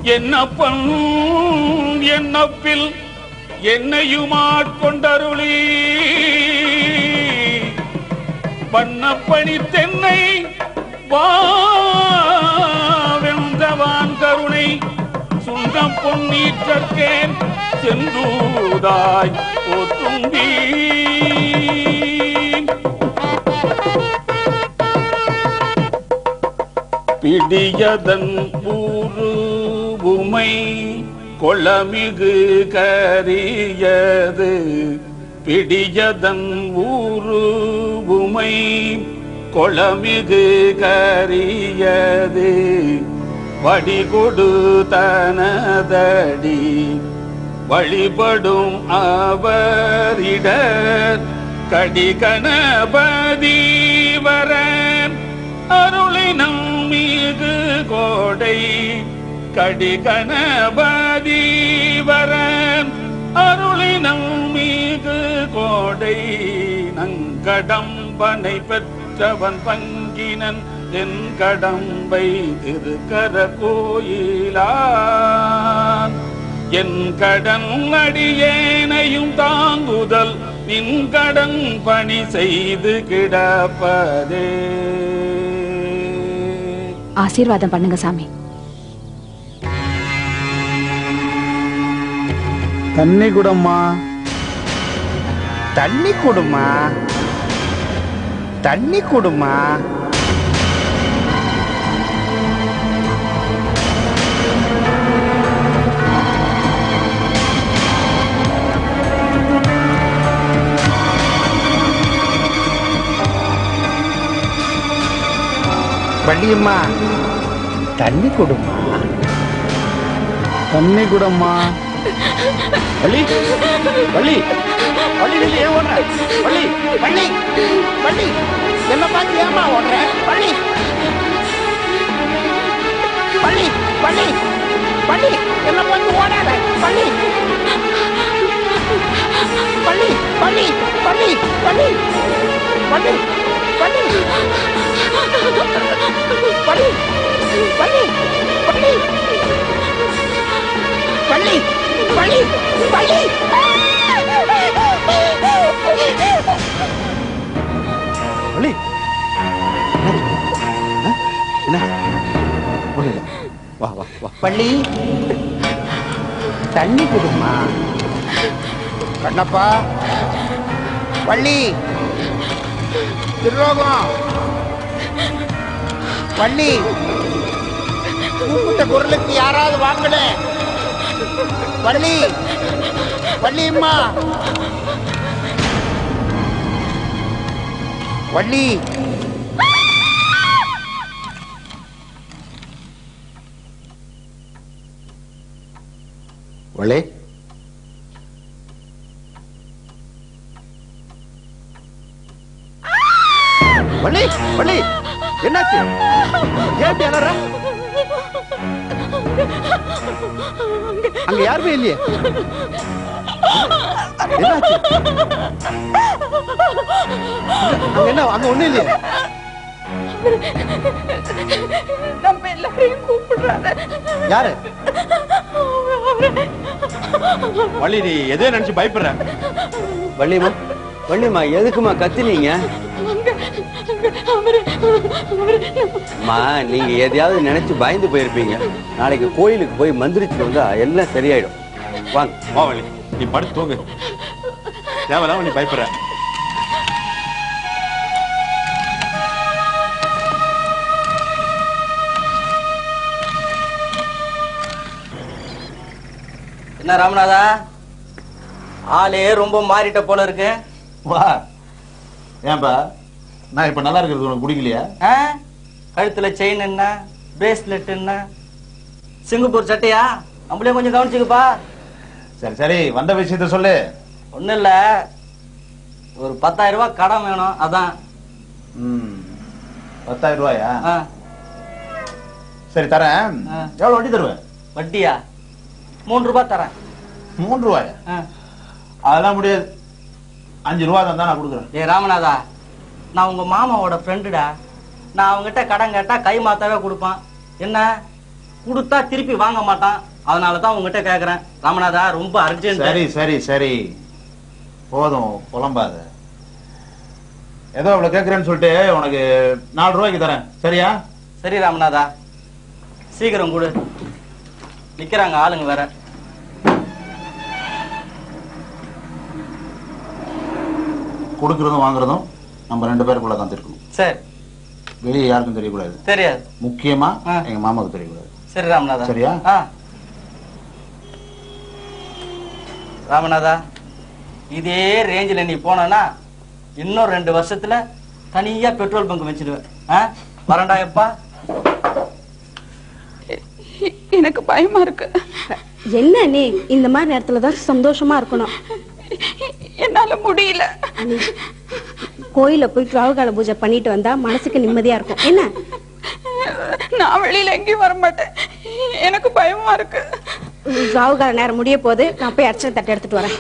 என்னப்பன் என்னப்பில் என்னையுமாட்கொண்டருளி வண்ணப்பணி தென்னை வெந்தவான் கருணை சுங்கம் பொன்னீற்றற்கேன் சென்றூதாய் ஒத்தும்பி பிடியதன் ஊரு உமை கொளமிகு கரியது பிடியதன் ஊரு உமை கொளமிகு கரியது வடிகொடு தனதடி வழிபடும் அவரிடர் கடிகணபதி வர அருளினம் மீது கோடை கடிகணபதி வர அருளினம் மீது கோடை நங்கடம்பனை பெற்றவன் பங்கினன் என் கடம்பை திருக்கர கோயிலான் என் கடன் அடியேனையும் தாங்குதல் நின் கடன் பணி செய்து கிடப்பதே. ஆசீர்வாதம் பண்ணுங்க சாமி. தண்ணி குடம்மா, தண்ணி கொடுமா, தண்ணி கொடுமா. வள்ளியம்மா தண்ணி கொடுமா, தண்ணி குடம்மா. வள்ளி வள்ளி வள்ளி நீ ஏன் ஓடுற? வள்ளி வள்ளி வள்ளி என்ன பார்த்து ஏமா ஓடுற? வள்ளி வள்ளி வள்ளி வள்ளி என்ன பார்த்து ஓடாத. வள்ளி வள்ளி வள்ளி வள்ளி வள்ளி வள்ளி வள்ளி வள்ளி வள்ளி வள்ளி வள்ளி வள்ளி வள்ளி வள்ளி என்ன வா வா வா. வள்ளி தண்ணி கொடுமா. கண்ணப்பா வள்ளி திருரோகம் வள்ளி கூப்பிட்ட குரலுக்கு யாராவது வாங்கல. வள்ளி வள்ளியம்மா வள்ளி வள்ளி வள்ளி வள்ளி என்னாச்சு? ஏன் அலற? அங்க யாருமே இல்லையே. என்னாச்சு? அங்க என்ன? அங்க ஒண்ணு இல்லையே. நம்ம எல்லாரையும் கூப்பிடுறாரு. யாரு? வள்ளி நீ எதை நினைச்சு பயப்படுற? வள்ளிமா வள்ளிமா எதுக்குமா கத்துனீங்க? நீங்க எதையாவது நினைச்சு பயந்து போயிருப்பீங்க. நாளைக்கு கோயிலுக்கு போய் மந்திரிச்சு வந்தா எல்லாம் சரியாயிடும். வாங்க வா வள்ளி, நீ படுத்து தூங்கு. தேவையில்லாம நீ பயப்படுற. என்ன ராமநாதா, ஆளே ரொம்ப மாறிட்ட போல இருக்கு. வா. ஏன்பா நான் இப்ப நல்லா இருக்கிறது உனக்கு பிடிக்கலையா? கழுத்துல செயின் என்ன, பிரேஸ்லெட் என்ன, சிங்கப்பூர் சட்டையா? நம்மளே கொஞ்சம் கவனிச்சுக்கப்பா. சரி சரி, வந்த விஷயத்த சொல்லு. ஒண்ணு இல்ல, ஒரு 10,000 ரூபாய் கடன் வேணும். அதான். 10,000 ரூபாயா? சரி தரேன். எவ்வளவு வட்டி தருவேன்? வட்டியா? 3 ரூபாய் தரேன். 3 ரூபாயா? அதெல்லாம் முடியாது. 5 ரூபாய் தான் நான் கொடுக்குறேன். ஏ ராமநாதா, நான் உங்க மாமாவோட ஃப்ரெண்டுடா. நான் அவங்ககிட்ட கடன் கேட்டா கை மாத்தாவே கொடுப்பான். என்ன கொடுத்தா திருப்பி வாங்க மாட்டான். அதனாலதான் உங்ககிட்ட கேக்குறேன். ராமநாதா, ரொம்ப அர்ஜென்ட். சரி சரி சரி, போதும் புலம்பாத. ஏதோ அவ்வளவு கேட்கறேன்னு சொல்லிட்டு உனக்கு 4 ரூபாய்க்கு தரேன், சரியா? சரி ராமநாதா, சீக்கிரம் கொடு. நிக்கிறாங்க ஆளுங்க வேற. கொடுக்கறதும் வாங்குறதும் நம்ம 2 பேருக்குள்ள தான் இருக்கணும். சரி. வெளியே யாருக்கும் தெரியக்கூடாது. தெரியாது. முக்கியமா எங்க மாமாவுக்கு தெரியக்கூடாது. சரி ராமநாதா. சரியா? ராமநாதா, இதே ரேஞ்சில நீ போனா இன்னும் 2 வருஷத்துல தனியா பெட்ரோல் பங்க் வச்சிடுவேன். வரண்டா எப்பா. எனக்கு பயமா இருக்கு. என்ன நீ இந்த மாதிரி நேரத்துல தான் சந்தோஷமா இருக்கணும். என்னால முடியல. கோயில போய் ராகுகால பூஜை பண்ணிட்டு வந்தா மனசுக்கு நிம்மதியா இருக்கும். என்ன? நான் வெளியில எங்கேயும் வர மாட்டேன். எனக்கு பயமா இருக்கு. ராகுகால நேரம் முடிய போது, நான் போய் அர்ச்சனை தட்டை எடுத்துட்டு வரேன்.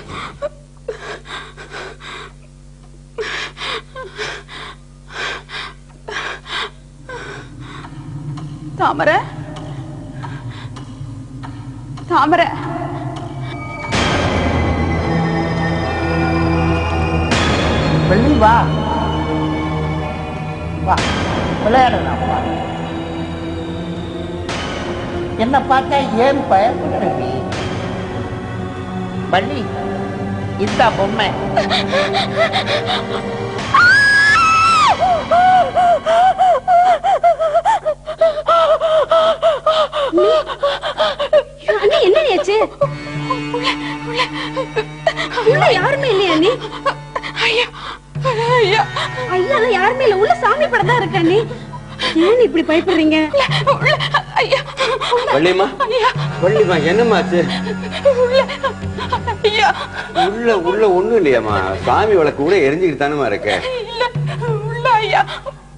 தாமரை, தாமரை, வெள்ளி வா வா, விளையாடலாம் வா. என்ன பார்த்தா ஏன் பயப்படுறீ? வள்ளி, இந்த பொம்மை என்ன ஆச்சு? யாருமே இல்லையா நீ? ஐயா, ஐயா, ஐயா யாருமே இல்ல. உள்ள சாமி படம் தான் இருக்கா? நீ ஏன் இப்படி பயப்படுறீங்க? ஐயா, வள்ளியம்மா, வள்ளியம்மா, என்னம்மாச்சு? ஐயா, உள்ள உள்ள ஒண்ணும் இல்லையாம்மா. சாமி விளக்கு கூட எரிஞ்சுக்கிட்டு தானமா இருக்க. இல்ல, உள்ள ஐயா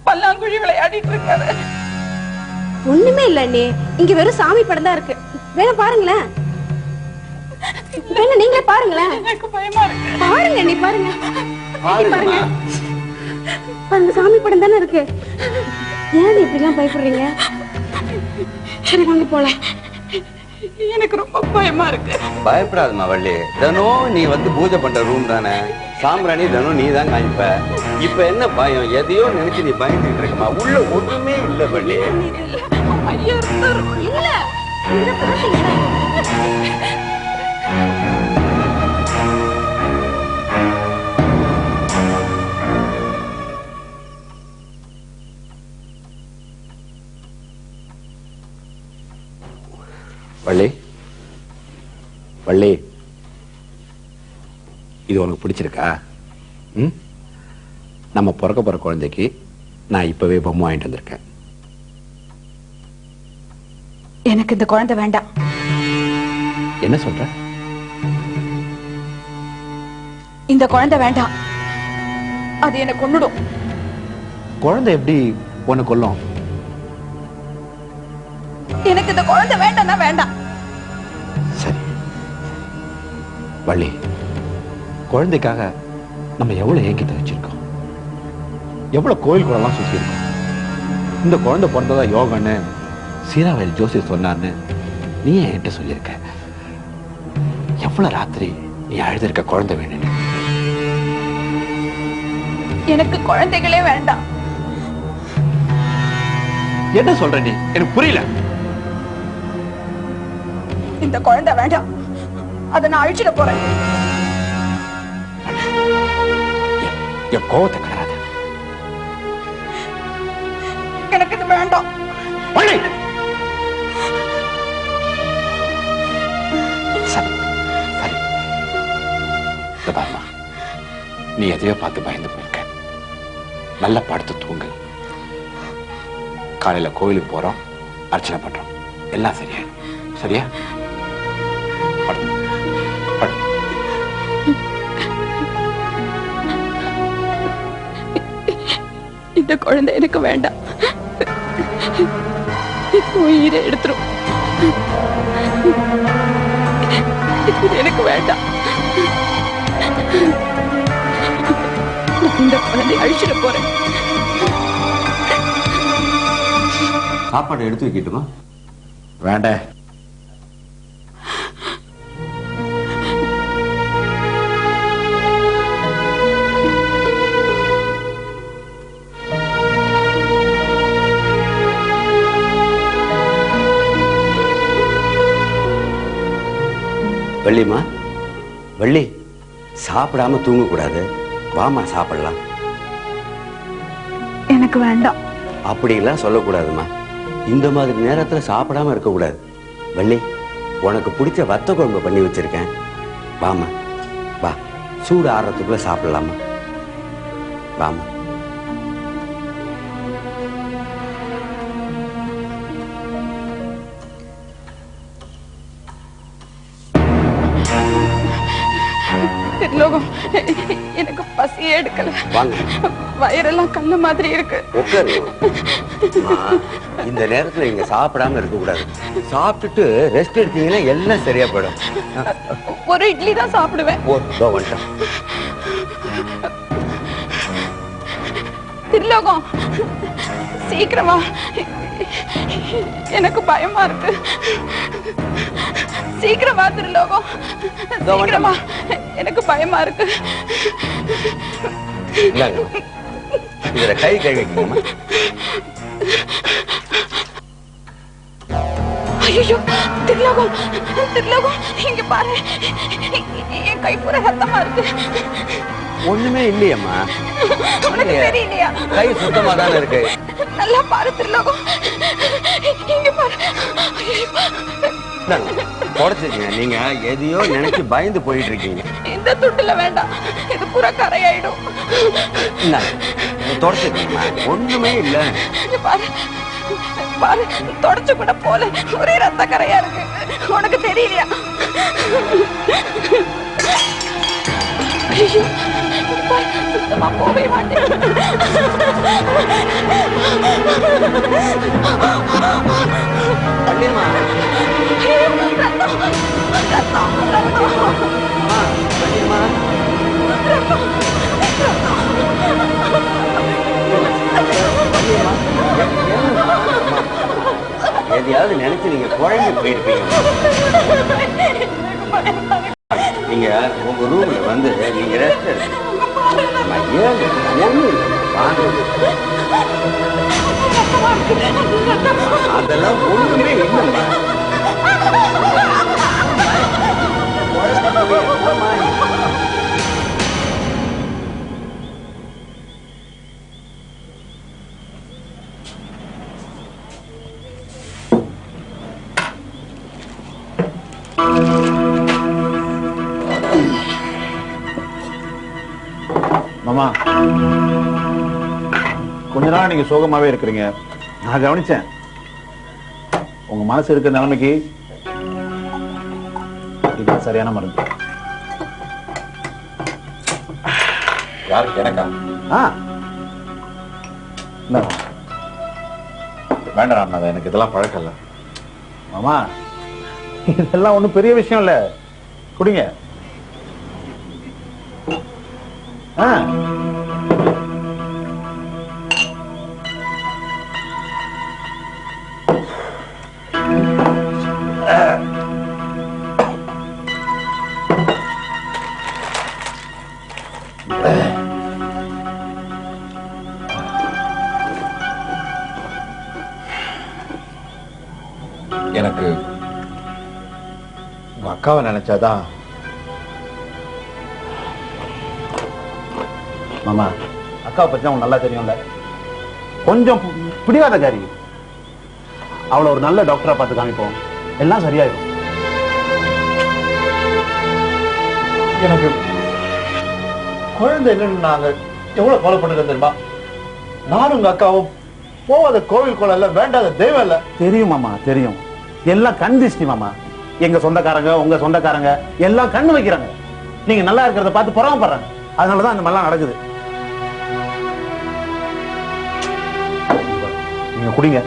பல்லாங்குழி விளையாடிட்டு இருக்காரு. ஒண்ணுமே இல்ல நீ. இங்க வெறும் சாமி படம் தான் இருக்கு. வேணா பாருங்களேன். வேணா நீங்களே பாருங்களேன். எனக்கு பயமா இருக்கு. பாருங்க நீ, பாருங்க பாருங்க. பாருங்கம்மா. பாருங்க, சாமி படம் தானே இருக்கு. ஏன் இப்படி எல்லாம் பயப்படுறீங்க? சரி வாங்க போலாம். எனக்கு ரொம்ப பயமா இருக்கு. பயப்படாதம்மா வள்ளி. தினம் நீ வந்து பூஜை பண்ற ரூம் தானே. சாம்பிராணி தினம் நீ தான் காமிப்ப. இப்ப என்ன பயம்? எதையோ நினைச்சு நீ பயந்துட்டு இருக்கமா. உள்ள ஒண்ணுமே இல்ல வள்ளி. ஐயா இருந்தாரு. இல்ல, இங்க பாருங்க. வள்ளி, வள்ளி, இது உனக்கு பிடிச்சிருக்கா? நம்ம பிறக்க போற குழந்தைக்கு நான் இப்பவே பொம்மை வாங்கிட்டு வந்திருக்கேன். எனக்கு இந்த குழந்தை வேண்டாம். என்ன சொல்ற? இந்த குழந்தை வேண்டாம். அது என்ன கொன்னுடும். குழந்தை எப்படி உன்னை கொல்லும்? எனக்கு இந்த குழந்தை வேண்டாம்னா வேண்டாம். சரி வள்ளி, குழந்தைக்காக நம்ம எவ்வளவு ஏங்கிட்ட வச்சிருக்கோம், எவ்வளவு கோயில் குளம்லாம் சுத்தி இருக்கோம். இந்த குழந்தை பிறந்ததா யோகன்னு சீராவேல் ஜோசியர் சொன்னார்னு நீ என்கிட்ட சொல்லியிருக்க. எவ்வளவு ராத்திரி நீ அழுதிருக்க குழந்தை வேணும்னு. எனக்கு குழந்தைகளே வேண்டாம். என்ன சொல்ற நீ? எனக்கு புரியல. இந்த குழந்தை வேண்டாம். அதை நான் அழிச்சிட போறேன். என் கோவத்தை கலராத. எனக்கு இது வேண்டாம். சரி சரி, இந்த பாருமா, நீ எதையோ பார்த்து பயந்து போயிருக்க. நல்லா படுத்து தூங்கு. காலையில கோயிலுக்கு போறோம், அர்ச்சனை பண்றோம், எல்லாம் சரியா சரியா? படு, படு. இந்த குழந்தை எனக்கு வேண்டாம். உயிரை எடுத்துரும். எனக்கு வேண்டாம். இந்த குழந்தை அழிச்சிட போறேன். சாப்பாடு எடுத்து வைக்கட்டுமா? வேண்டாம். வள்ளிமா, வள்ளி, சாப்பிடாம தூங்க கூடாது. வாமா சாப்பிடலாம். எனக்கு வேண்டாம். அப்படிலாம் சொல்லக்கூடாதுமா. இந்த மாதிரி நேரத்துல சாப்பிடாம இருக்க கூடாது. வள்ளி, உனக்கு பிடிச்ச வத்த குழம்பு பண்ணி வச்சிருக்கேன். வாமா, வா. சூடு ஆறுறதுக்குள்ள சாப்பிடலாமா? வாமா. திருலோகம், எனக்கு பசியே எடுக்கல. வாங்க. வயிறெல்லாம் கல்லு மாதிரி இருக்கு. உட்காரு. இந்த நேரத்துல நீங்க சாப்பிடாம இருக்க கூடாது. சாப்பிட்டுட்டு ரெஸ்ட் எடுத்தீங்கன்னா எல்லாம் சரியா போயிடும். ஒரு இட்லி தான் சாப்பிடுவேன். வந்துட்டோம். திருலோகம், சீக்கிரமா. எனக்கு பயமா இருக்கு. சீக்கிரமா திருலோகம், சீக்கிரமா. எனக்கு பயமா இருக்கு. இதுல கை கழுவிக்கணுமா? ஐயோ, திருலோகம், திருலோகம், இங்க பாரு. என் கை பூரா ரத்தமா இருக்கு. ஒண்ணுமே இல்லையம்மா. உனக்கு தெரியலையா? கை சுத்தமா தானே இருக்கு. நல்லா பாரு திருலோகம், இங்க பாரு. தொடச்சுங்க. நீங்க எதையோ நினைச்சு பயந்து போயிட்டு இருக்கீங்க. இந்த துட்டுல வேண்டாம், இது பூரா கரையாயிடும். தொடச்சுக்கீங்கம்மா. ஒண்ணுமே இல்ல. இங்க பாரு, பாரு, தொடச்சு கூட போல ஒரே ரத்த கரையா இருக்கு. உனக்கு தெரியலையா? ஐயோ, சுத்தமா போகவே மாட்டேன். அண்ணியம்மா, ரத்தம், ரத்தம், ரத்தம். அண்ணியம்மா, எதையாவது நினைச்சு நீங்க குழம்பு போயிருப்பீங்க. நீங்க உங்க ரூம்ல வந்து நீங்க ரெஸ்ட் எடுங்க. அதெல்லாம் ஒண்ணுமே இல்லைம்மா. மாமா, கொஞ்ச நாள் நீங்க சோகமாவே இருக்கிறீங்க. நான் கவனிச்சேன். உங்க மனசு இருக்கிற நிலைமைக்கு இதுதான் சரியான மருந்து. யாருக்கு? எனக்கா? வேண்டாம், எனக்கு இதெல்லாம் பழக்கம் இல்ல. மாமா, இதெல்லாம் ஒண்ணும் பெரிய விஷயம் இல்ல. குடிங்க. எனக்கு உங்க அக்காவை நினைச்சாதான். மாமா, அக்காவை பத்தி அவன் நல்லா தெரியும்ல. கொஞ்சம் பிடிவாதக்காரி. அவளை ஒரு நல்ல டாக்டரா பார்த்து காமிப்போம், எல்லாம் சரியாயிடும். எனக்கு குழந்தை இல்லைன்னு நாங்க எவ்வளவு ஃபாலோ பண்ணிருக்கோம் தெரியுமா? நானும் உங்க அக்காவும் போவாத கோவில் குளம் இல்ல, வேண்டாத தெய்வம் இல்ல. தெரியும் மாமா, தெரியும். எல்லாம் கண் திஷ்டி மாமா. எங்க சொந்தக்காரங்க, உங்க சொந்தக்காரங்க எல்லாம் கண்ணு வைக்கிறாங்க. நீங்க நல்லா இருக்கிறத பார்த்து பொறாமப்படுறாங்க. அதனாலதான் இந்த மாதிரிலாம் நடக்குது. நீங்க குடிங்க,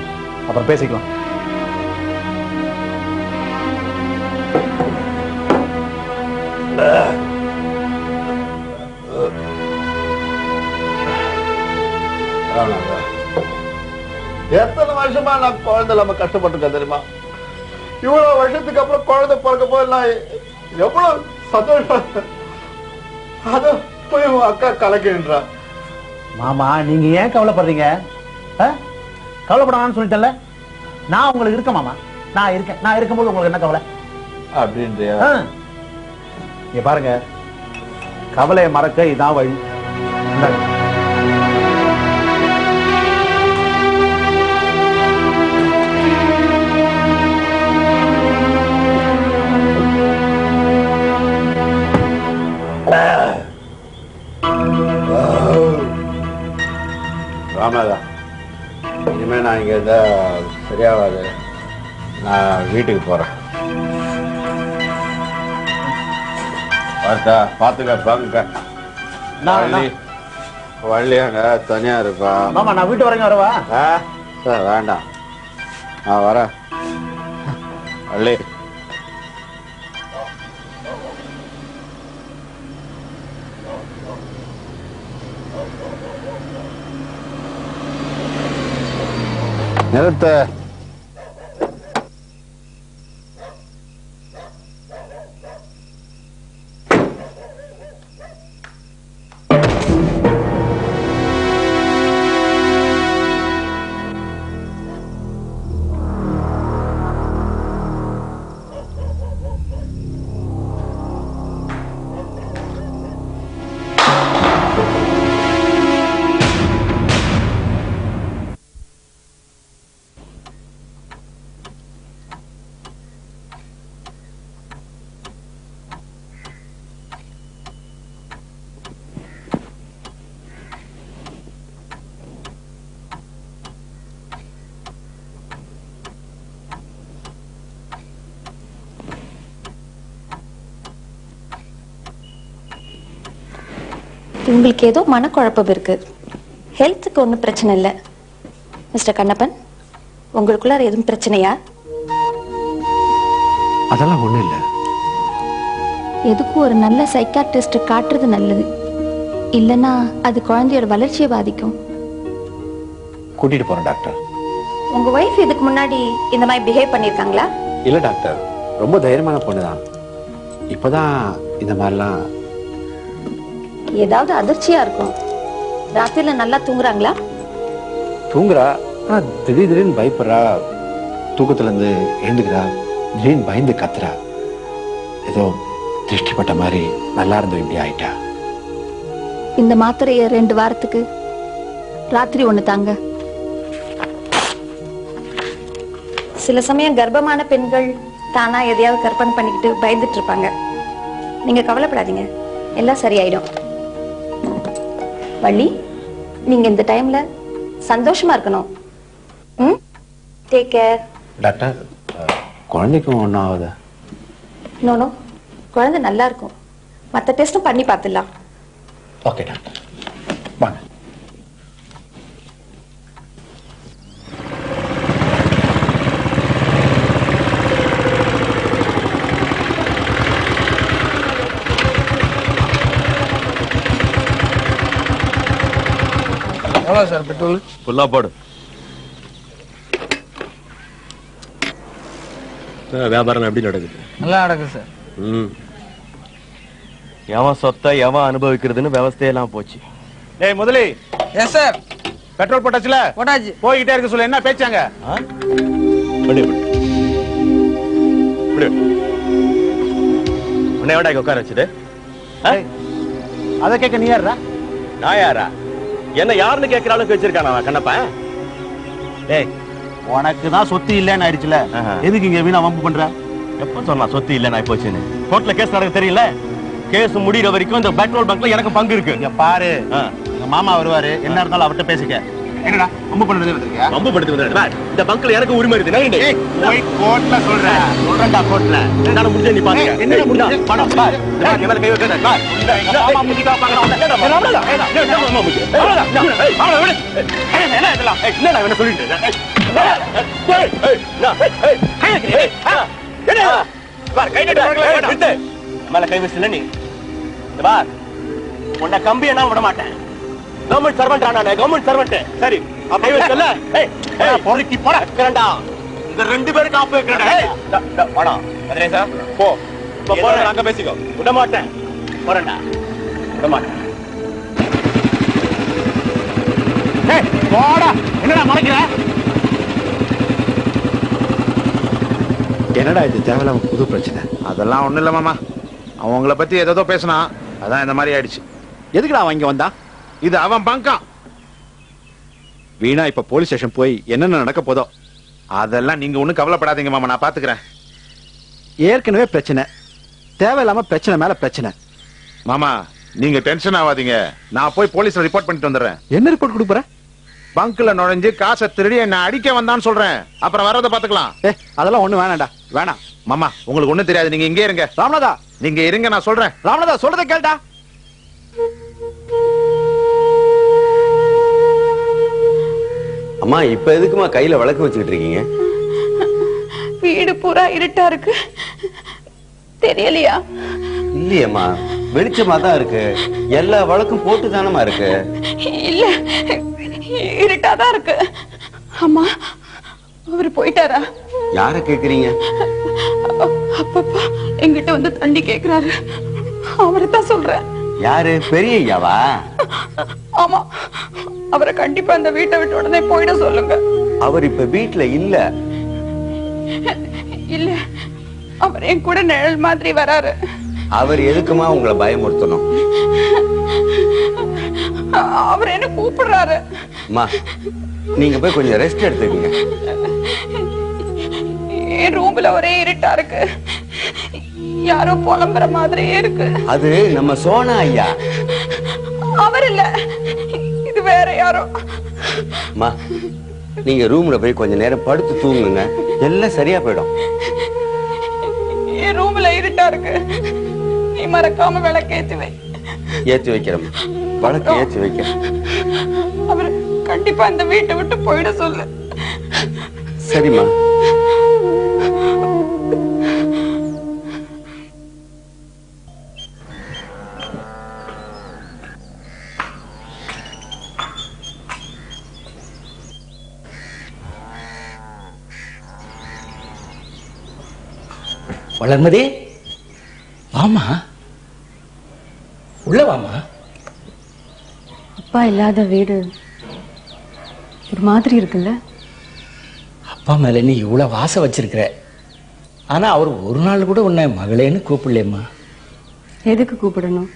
அப்புறம் பேசிக்கலாம். எத்தனை வருஷமா நான் குழந்தை இல்லாம கஷ்டப்பட்டிருக்கேன் தெரியுமா? இவ்வளவு வருஷத்துக்கு அப்புறம் குழந்தை பிறக்க போது நான் எவ்வளவு சந்தோஷம். அத போய் உன் அக்கா கலக்கின்றா. மாமா நீங்க ஏன் கவலைப்படுறீங்க? கவலைப்படாமன்னு சொல்லிட்டேன்ல, நான் உங்களுக்கு இருக்கேன் மாமா. நான் இருக்கேன். நான் இருக்கும்போது உங்களுக்கு என்ன கவலை அப்படின்றியா? இங்க பாருங்க, கவலையை மறக்க இதான் வழி. இந்தாங்க. ராமதா, இனிமே நான் இங்க இருந்தா சரியாகாது. நான் வீட்டுக்கு போறேன். பார்த்தா பாத்துக்க பாங்க. வள்ளியாங்க தனியா இருப்பா. மாமா நான் வீட்டு வரைக்கும் வரவா? சார் வேண்டாம், நான் வரேன். வள்ளி நிறுத்த. உங்களுக்கு ஏதோ மனக்குழப்பம் இருக்கு. ஹெல்த்துக்கு ஒன்றும் பிரச்சனை இல்லை. மிஸ்டர் கண்ணப்பன், உங்களுக்குள்ளார எதுவும் பிரச்சனையா? அதெல்லாம் ஒண்ணும் இல்ல. எதுக்கும் ஒரு நல்ல சைக்காட்ரிஸ்ட் காட்டுறது நல்லது. இல்லைன்னா அது குழந்தையோட வளர்ச்சியை பாதிக்கும். கூட்டிட்டு போறேன் டாக்டர். உங்க ஒய்ஃப் இதுக்கு முன்னாடி இந்த மாதிரி பிஹேவ் பண்ணிருக்காங்களா? இல்ல டாக்டர், ரொம்ப தைரியமான பொண்ணுதான். இப்பதான் இந்த மாதிரிலாம். ஏதாவது அதிர்ச்சியா இருக்கும். ராத்திரில நல்லா தூங்குறாங்களா? தூங்குறா, ஆனா திடீர்னு பயப்படுறா. தூக்கத்துல இருந்து எழுந்துக்கிறா, திடீர்னு பயந்து கத்துறா. ஏதோ திருஷ்டிப்பட்ட மாதிரி நல்லா இருந்தோம் இப்படி ஆயிட்டா. இந்த மாத்திரைய 2 வாரத்துக்கு ராத்திரி 1 தாங்க. சில சமயம் கர்ப்பமான பெண்கள் தானா எதையாவது கற்பனை பண்ணிக்கிட்டு பயந்துட்டு இருப்பாங்க. நீங்க கவலைப்படாதீங்க, எல்லாம் சரியாயிடும். வள்ளி, நீங்க இந்த டைம்ல சந்தோஷமா இருக்கணும். Take care. டாக்டர், குழந்தைக்கும் ஒன்றும் ஆகுது? நோ, குழந்தை நல்லா இருக்கும். மற்ற டெஸ்டும் பண்ணி பார்த்துடலாம். ஓகே டாக்டர், வாங்க. எவ்வளோ சார் பெட்ரோல்? ஃபுல்லா போடு. வியாபாரம் எப்படி நடக்குது? நல்லா நடக்குது சார். எவன் சொத்தை எவன் அனுபவிக்கிறதுன்னு விவசாயெல்லாம் போச்சு. ஏய் முதலி. Yes sir. பெட்ரோல் போட்டாச்சுல? போட்டாச்சு. போய்கிட்டே இருக்க சொல்ல. என்ன பேச்சாங்க? உன்னை எவடா உட்கார வச்சுது? அதை கேட்க நீ யாரா? நான் யாரா? என்ன யாருன்னு கேட்கிற அளவுக்கு வச்சிருக்கானா கண்ணப்பன்? ஏய், உனக்கு தான் சொத்து இல்லன்னு ஆயிடுச்சுல, எதுக்கு இங்க வீணா வம்பு பண்ற? எப்ப சொன்னா சொத்து இல்லன்னு ஆயி போச்சுன்னு? கோர்ட்ல கேஸ் நடக்க தெரியல? கேஸ் முடிகிற வரைக்கும் இந்த பெட்ரோல் பங்க்ல எனக்கு பங்கு இருக்கு. இங்க பாரு, எங்க மாமா வருவாரு, என்ன இருந்தாலும் அவர்கிட்ட பேசிக்க. என்னடா வம்பு பண்றது வந்திருக்கியா? வம்பு படுத்து வந்துடுறேன். இந்த பங்க்ல எனக்கு உரிமை இருக்கு. ஏய், போய் கோர்ட்ல சொல்றேன். சொல்றேன்டா கோர்ட்ல. என்னால முடிஞ்ச நீ பாருங்க. என்ன முடிஞ்சு? பணம் பார். என் மேல கை வைக்காத. பார். இந்த மாமா முடிக்கா பாக்கறேன். என்னடா மாமா முடிக்க? ஏய், மாமா விடு. என்ன இதெல்லாம்? என்னடா என்ன சொல்லிட்டு இருக்க? ஏய், என்ன? பார், கை நீட்டு. விட்டு. மேல கை வச்சல நீ. இந்த பார். உன்னை கம்பி என்ன விட மாட்டேன். கவர்மெண்ட் சர்வெண்ட் ஆனா, கவர்மெண்ட் சர்வெண்ட். சரி, கை வச்சல. ஏய், பொறுக்கி போடா. கரண்டா. உங்க 2 பேருக்கு ஆப்பு வைக்கிறேன். வாடா கதிரேசா, போ. இப்ப போறேன், அங்க பேசிக்கோ. விட மாட்டேன். போறேன்டா, விட மாட்டேன். ஏய் போடா, என்னடா மறைக்கிற? என்னடா இது தேவையில்லாம புது பிரச்சனை? அதெல்லாம் ஒண்ணும் இல்ல மாமா. அவங்கள பத்தி ஏதோ பேசினா, அதான் இந்த மாதிரி ஆயிடுச்சு. எதுக்குடா அவன் இங்க வந்தா? இது அவன் பங்கான். வீணா இப்ப போலீஸ் ஸ்டேஷன் போய் என்னென்ன நடக்க போதோ. அதெல்லாம் நீங்க ஒண்ணும் கவலைப்படாதீங்க மாமா, நான் பாத்துக்கிறேன். ஏற்கனவே பிரச்சனை, தேவையில்லாம பிரச்சனை மேல பிரச்சனை. மாமா நீங்க டென்ஷன் ஆகாதீங்க, நான் போய் போலீஸ்ல ரிப்போர்ட் பண்ணிட்டு வந்துடுறேன். என்ன ரிப்போர்ட் கொடுக்குற? பங்க்ல நுழைஞ்சு காசை திருடி என்ன அடிக்க வந்தான்னு சொல்றேன். அப்புறம் வரத பாத்துக்கலாம். அதெல்லாம் ஒண்ணு வேணாம்டா, வேணாம். மாமா உங்களுக்கு ஒண்ணும் தெரியாது, நீங்க இங்கே இருங்க. ராமநாதா, நீங்க இருங்க, நான் சொல்றேன். ராமநாதா சொல்றதை கேள்டா. அம்மா இப்ப எதுக்குமா கையில விளக்கு வச்சுக்கிட்டு இருக்கீங்க? வீடு பூரா இருட்டா இருக்கு, தெரியலையா? இல்லையம்மா, வெளிச்சமா தான் இருக்கு. எல்லா வழக்கும் போட்டு தானமா இருக்கு. இல்ல, இருட்டாதான் இருக்கு. அம்மா அவரு போயிட்டாரா? யார கேக்குறீங்க? அப்பப்பா எங்கிட்ட வந்து தண்ணி கேக்குறாரு, அவரைத்தான் சொல்றேன். யாரு? பெரிய ஐயாவா? ஆமா, அவரை கண்டிப்பா அந்த வீட்டை விட்டு உடனே போயிட சொல்லுங்க. அவர் இப்ப வீட்டுல இல்ல. இல்ல, அவர் என் கூட நிழல் மாதிரி வராரு. அவர் எதுக்குமா உங்களை பயமுறுத்தணும்? அவர் என்ன கூப்பிடுறாரு. அம்மா நீங்க போய் கொஞ்சம் ரெஸ்ட் எடுத்துக்கங்க. என் ரூம்ல ஒரே இருட்டா இருக்கு, யாரோ புலம்புற மாதிரியே இருக்கு. அது நம்ம சோனா ஐயா. அவர் இல்ல, இது வேற யாரோ. அம்மா நீங்க ரூம்ல போய் கொஞ்ச நேரம் படுத்து தூங்குங்க, எல்லாம் சரியா போயிடும். என் ரூம்ல இருட்டா இருக்கு, நீ மறக்காம விளக்கு ஏத்தி வை. ஏத்தி வைக்கிறேன், வழக்கு ஏத்தி வைக்கிறேன். அவர் கண்டிப்பா இந்த வீட்டை விட்டு போயிட சொல்லு. சரிம்மா. வளர்மதி, வாமா, உள்ள வாமா. அப்பா இல்லாத வீடு ஒரு மாதிரி இருக்குல்ல? அப்பா மேல நீ இவ்வளவு ஆசை வச்சிருக்கிற, ஆனா அவர் ஒரு நாள் கூட உன்னை மகளேன்னு கூப்பிடலேம்மா. எதுக்கு கூப்பிடணும்?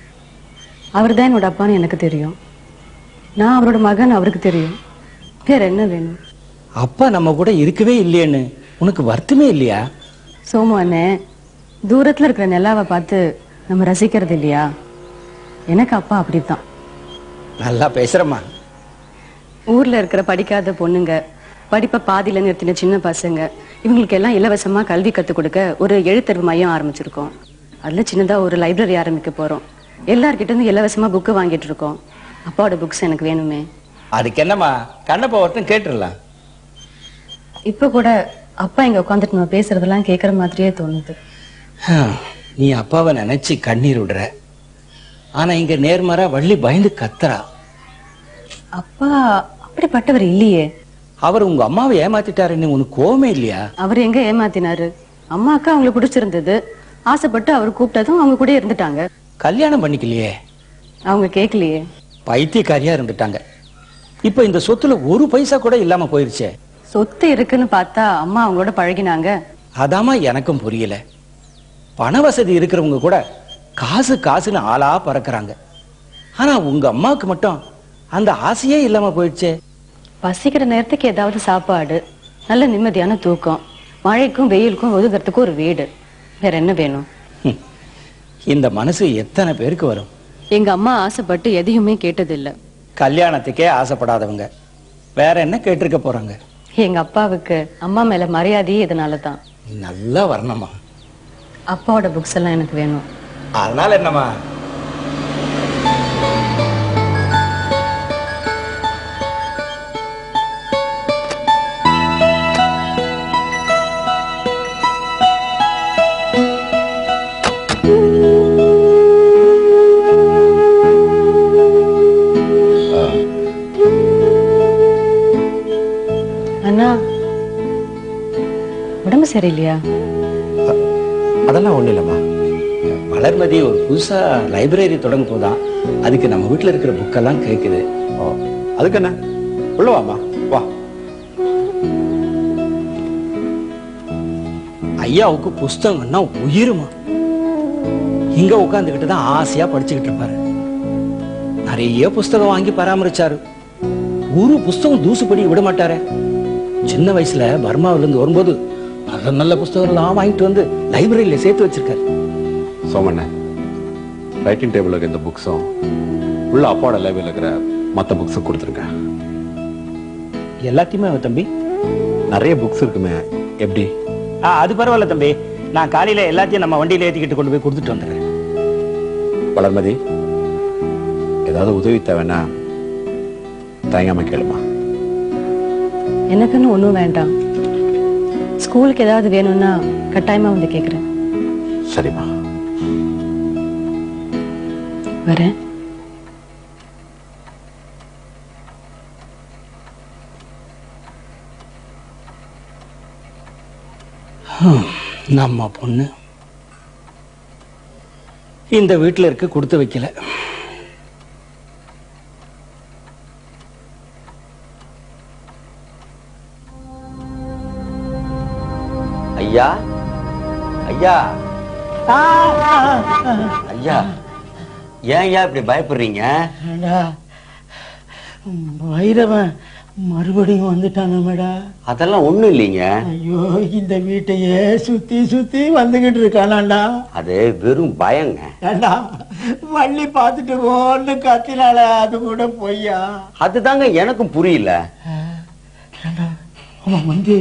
அவர் தான் என்னோட அப்பான்னு எனக்கு தெரியும், நான் அவரோட மகன் அவருக்கு தெரியும். வேற என்ன வேணும்? அப்பா நம்ம கூட இருக்கவே இல்லையேன்னு உனக்கு வருத்தமே இல்லையா? சோமு அண்ணே, தூரத்துல இருக்கிற நிலாவை பார்த்து நம்ம ரசிக்கிறது இல்லையா? எனக்கு அப்பா அப்படித்தான். நல்லா பேசுறம்மா. ஊர்ல இருக்கிற படிக்காத பொண்ணுங்க, படிப்பை பாதியில நிறுத்தின சின்ன பசங்க, இவங்களுக்கு எல்லாம் இலவசமா கல்வி கத்துக் கொடுக்க ஒரு எழுத்தறிவு மையம் ஆரம்பிச்சிருக்கோம். அதுல சின்னதா ஒரு லைப்ரரி ஆரம்பிக்க போறோம். எல்லார்கிட்ட இருந்து இலவசமா புக்கு வாங்கிட்டு இருக்கோம். அப்பாவோட புக்ஸ் எனக்கு வேணுமே. அதுக்கு என்னம்மா, கண்ணப்பா ஒருத்தன் கேட்டுடலாம். இப்ப கூட அப்பா இங்க உட்காந்துட்டு நம்ம பேசுறதெல்லாம் கேட்கற மாதிரியே தோணுது. நீ அப்பாவை நினைச்சு கண்ணீர் விடுற, ஆனா இங்க நேர்மாறா வள்ளி பயந்து கத்துறா. அப்பா அப்படிப்பட்டவர் இல்லையே. அவர் உங்க அம்மாவை ஏமாத்திட்டாருன்னு உனக்கு கோவமே இல்லையா? அவர் எங்க ஏமாத்தினாரு? அம்மாக்கா அவங்களுக்கு பிடிச்சிருந்தது, ஆசைப்பட்டு அவர் கூப்பிட்டதும் அவங்க கூட இருந்துட்டாங்க. கல்யாணம் பண்ணிக்கலையே, அவங்க கேட்கலையே. பைத்தியக்காரியா இருந்துட்டாங்க. இப்ப இந்த சொத்துல ஒரு பைசா கூட இல்லாம போயிருச்சே. சொத்து இருக்குன்னு பார்த்தா அம்மா அவங்களோட பழகினாங்க. அதாமா எனக்கும் புரியல. பண வசதி இருக்கிறவங்க கூட காசு காசுன்னு ஆளா பறக்குறாங்க, ஆனா உங்க அம்மாவுக்கு மட்டும் அந்த ஆசையே இல்லாம போயிடுச்சே. பசிக்கிற நேரத்துக்கு ஏதாவது சாப்பாடு, நல்ல நிம்மதியான தூக்கம், மழைக்கும் வெயிலுக்கும் ஒதுங்கிறதுக்கு ஒரு வீடு, வேற என்ன வேணும்? இந்த மனசு எத்தனை பேருக்கு வரும்? எங்க அம்மா ஆசைப்பட்டு எதையுமே கேட்டதில்லை. கல்யாணத்துக்கே ஆசைப்படாதவங்க வேற என்ன கேட்டிருக்க போறாங்க? எங்க அப்பாவுக்கு அம்மா மேல மரியாதையே இதனாலதான். நல்லா வரணுமா? அப்பாவோட புக்ஸ் எல்லாம் எனக்கு வேணும். அதனால என்னமா? அண்ணா, சரியில்லையா? அதெல்லாம் ஒண்ணும் இல்லம்மா. வளர்மதி ஒரு புதுசா லைப்ரரி தொடங்க போதான். அதுக்கு நம்ம வீட்டுல இருக்கிற புக்கெல்லாம் கேட்குது. அதுக்கு என்ன, உள்ள வாமா, வா. ஐயாவுக்கு புஸ்தகம்னா உயிருமா. இங்க உட்காந்துக்கிட்டு தான் ஆசையா படிச்சுக்கிட்டு இருப்பாரு. நிறைய புஸ்தகம் வாங்கி பராமரிச்சாரு. ஒரு புஸ்தகம் தூசுப்படி விட மாட்டாரு. சின்ன வயசுல பர்மாவில இருந்து வரும்போது நல்ல நல்ல புஸ்தகம் எல்லாம் வாங்கிட்டு வந்து லைப்ரரியில சேர்த்து வச்சிருக்காரு. சோமண்ண, ரைட்டிங் டேபிள் இருக்க இந்த புக்ஸும் உள்ள அப்பாவோட லைப்ரரியில் இருக்கிற மற்ற புக்ஸும் கொடுத்துருங்க. எல்லாத்தையுமே தம்பி நிறைய புக்ஸ் இருக்குமே, எப்படி? அது பரவாயில்ல தம்பி. நான் காலையில எல்லாத்தையும் நம்ம வண்டியில ஏத்திக்கிட்டு கொண்டு போய் கொடுத்துட்டு வந்துடுறேன். வளர்மதி, ஏதாவது உதவி தேவைன்னா தயங்காம கேளுமா. எனக்குன்னு ஒன்றும் வேண்டாம். ஸ்கூலுக்கு ஏதாவது வேணும்னா கட்டாயமா வந்து கேட்குறேன். சரிம்மா, வரேன். நம்ம பொண்ணு இந்த வீட்டுல இருக்க கொடுத்து வைக்கல. ஐயா, ஐயா, ஐயா, ஏன் ஐயா இப்படி பயப்படுறீங்க? வைரவன் மறுபடியும் வந்துட்டான மேடா. அதெல்லாம் ஒண்ணும் இல்லைங்க. ஐயோ, இந்த வீட்டையே சுத்தி சுத்தி வந்துகிட்டு இருக்கானாண்டா. அது வெறும் பயங்க. ஏண்டா, வள்ளி பார்த்துட்டு போன்னு கத்தினால, அது கூட பொய்யா? அதுதாங்க எனக்கும் புரியல. ஏண்டா, அவன் வந்து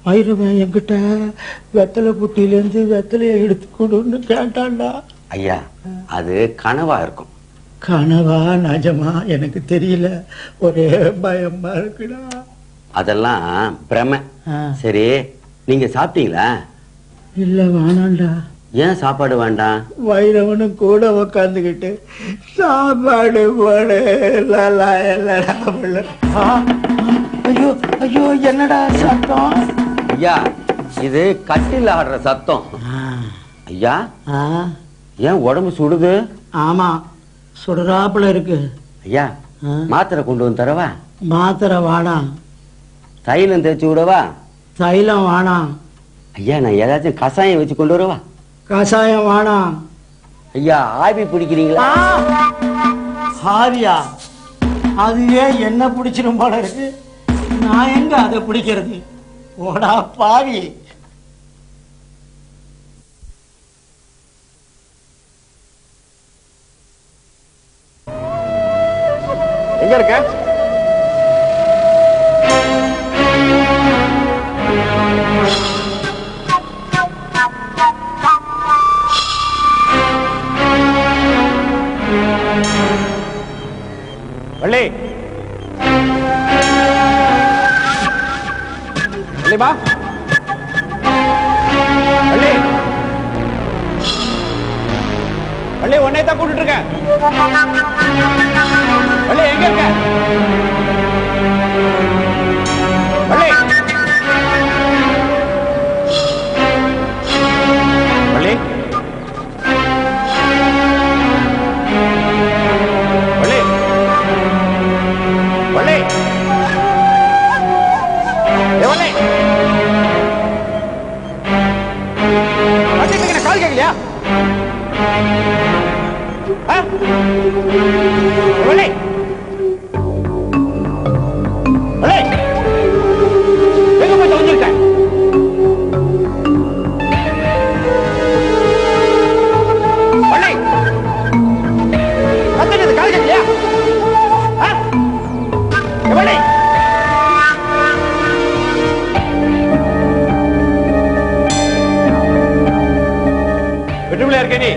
வைரவன் என்கிட்ட வெத்தலை புட்டியிலேருந்து வெத்தலையை எடுத்து கொடுன்னு கேட்டான்டா. ஐயா, அது கனவா இருக்கும். கனவா நிஜமா எனக்கு தெரியல, ஒரே பயமா இருக்குடா. அதெல்லாம் பிரமை. சரி, நீங்க சாப்பிட்டீங்களா? இல்ல, வேணாண்டா. ஏன் சாப்பாடு வேண்டாம்? வைரவனும் கூட உக்காந்துக்கிட்டு சாப்பாடு போடு. ஐயோ ஐயோ, என்னடா சத்தம்? ஐயா, இது கட்டில் ஆடுற சத்தம். ஐயா, ஏன் உடம்பு சுடுது? ஆமா, சுடுறாப்புல இருக்கு. ஐயா, மாத்திரை கொண்டு வந்து தரவா? மாத்திரை வாடாம். தைலம் தேய்ச்சி விடவா? தைலம் வாடாம். ஐயா, நான் ஏதாச்சும் கசாயம் வச்சு கொண்டு வரவா? கசாயம் வாடாம். ஐயா, ஆவி பிடிக்கிறீங்களா? ஆவியா? அதுவே என்ன பிடிச்சிரும் போல இருக்கு. நான் எங்க அதை பிடிக்கிறது? ஓடா பாவி. எங்க இருக்க? வள்ளி, வள்ளிமா, வள்ளி, வள்ளி, உன்னை தான் கூப்பிட்டு இருக்கேன். வள்ளி, எங்க இருக்க? வள்ளி, வள்ளி, வள்ளி, வள்ளி, வள்ளி, வந்துட்டு கால் கேட்கலையா? வள்ளி, வள்ளி, எங்க போய் தொலைஞ்சிருக்க? வள்ளி, வந்துட்டு கால் கேட்கலையா? வள்ளி, விட்டுவில இருக்க நீ?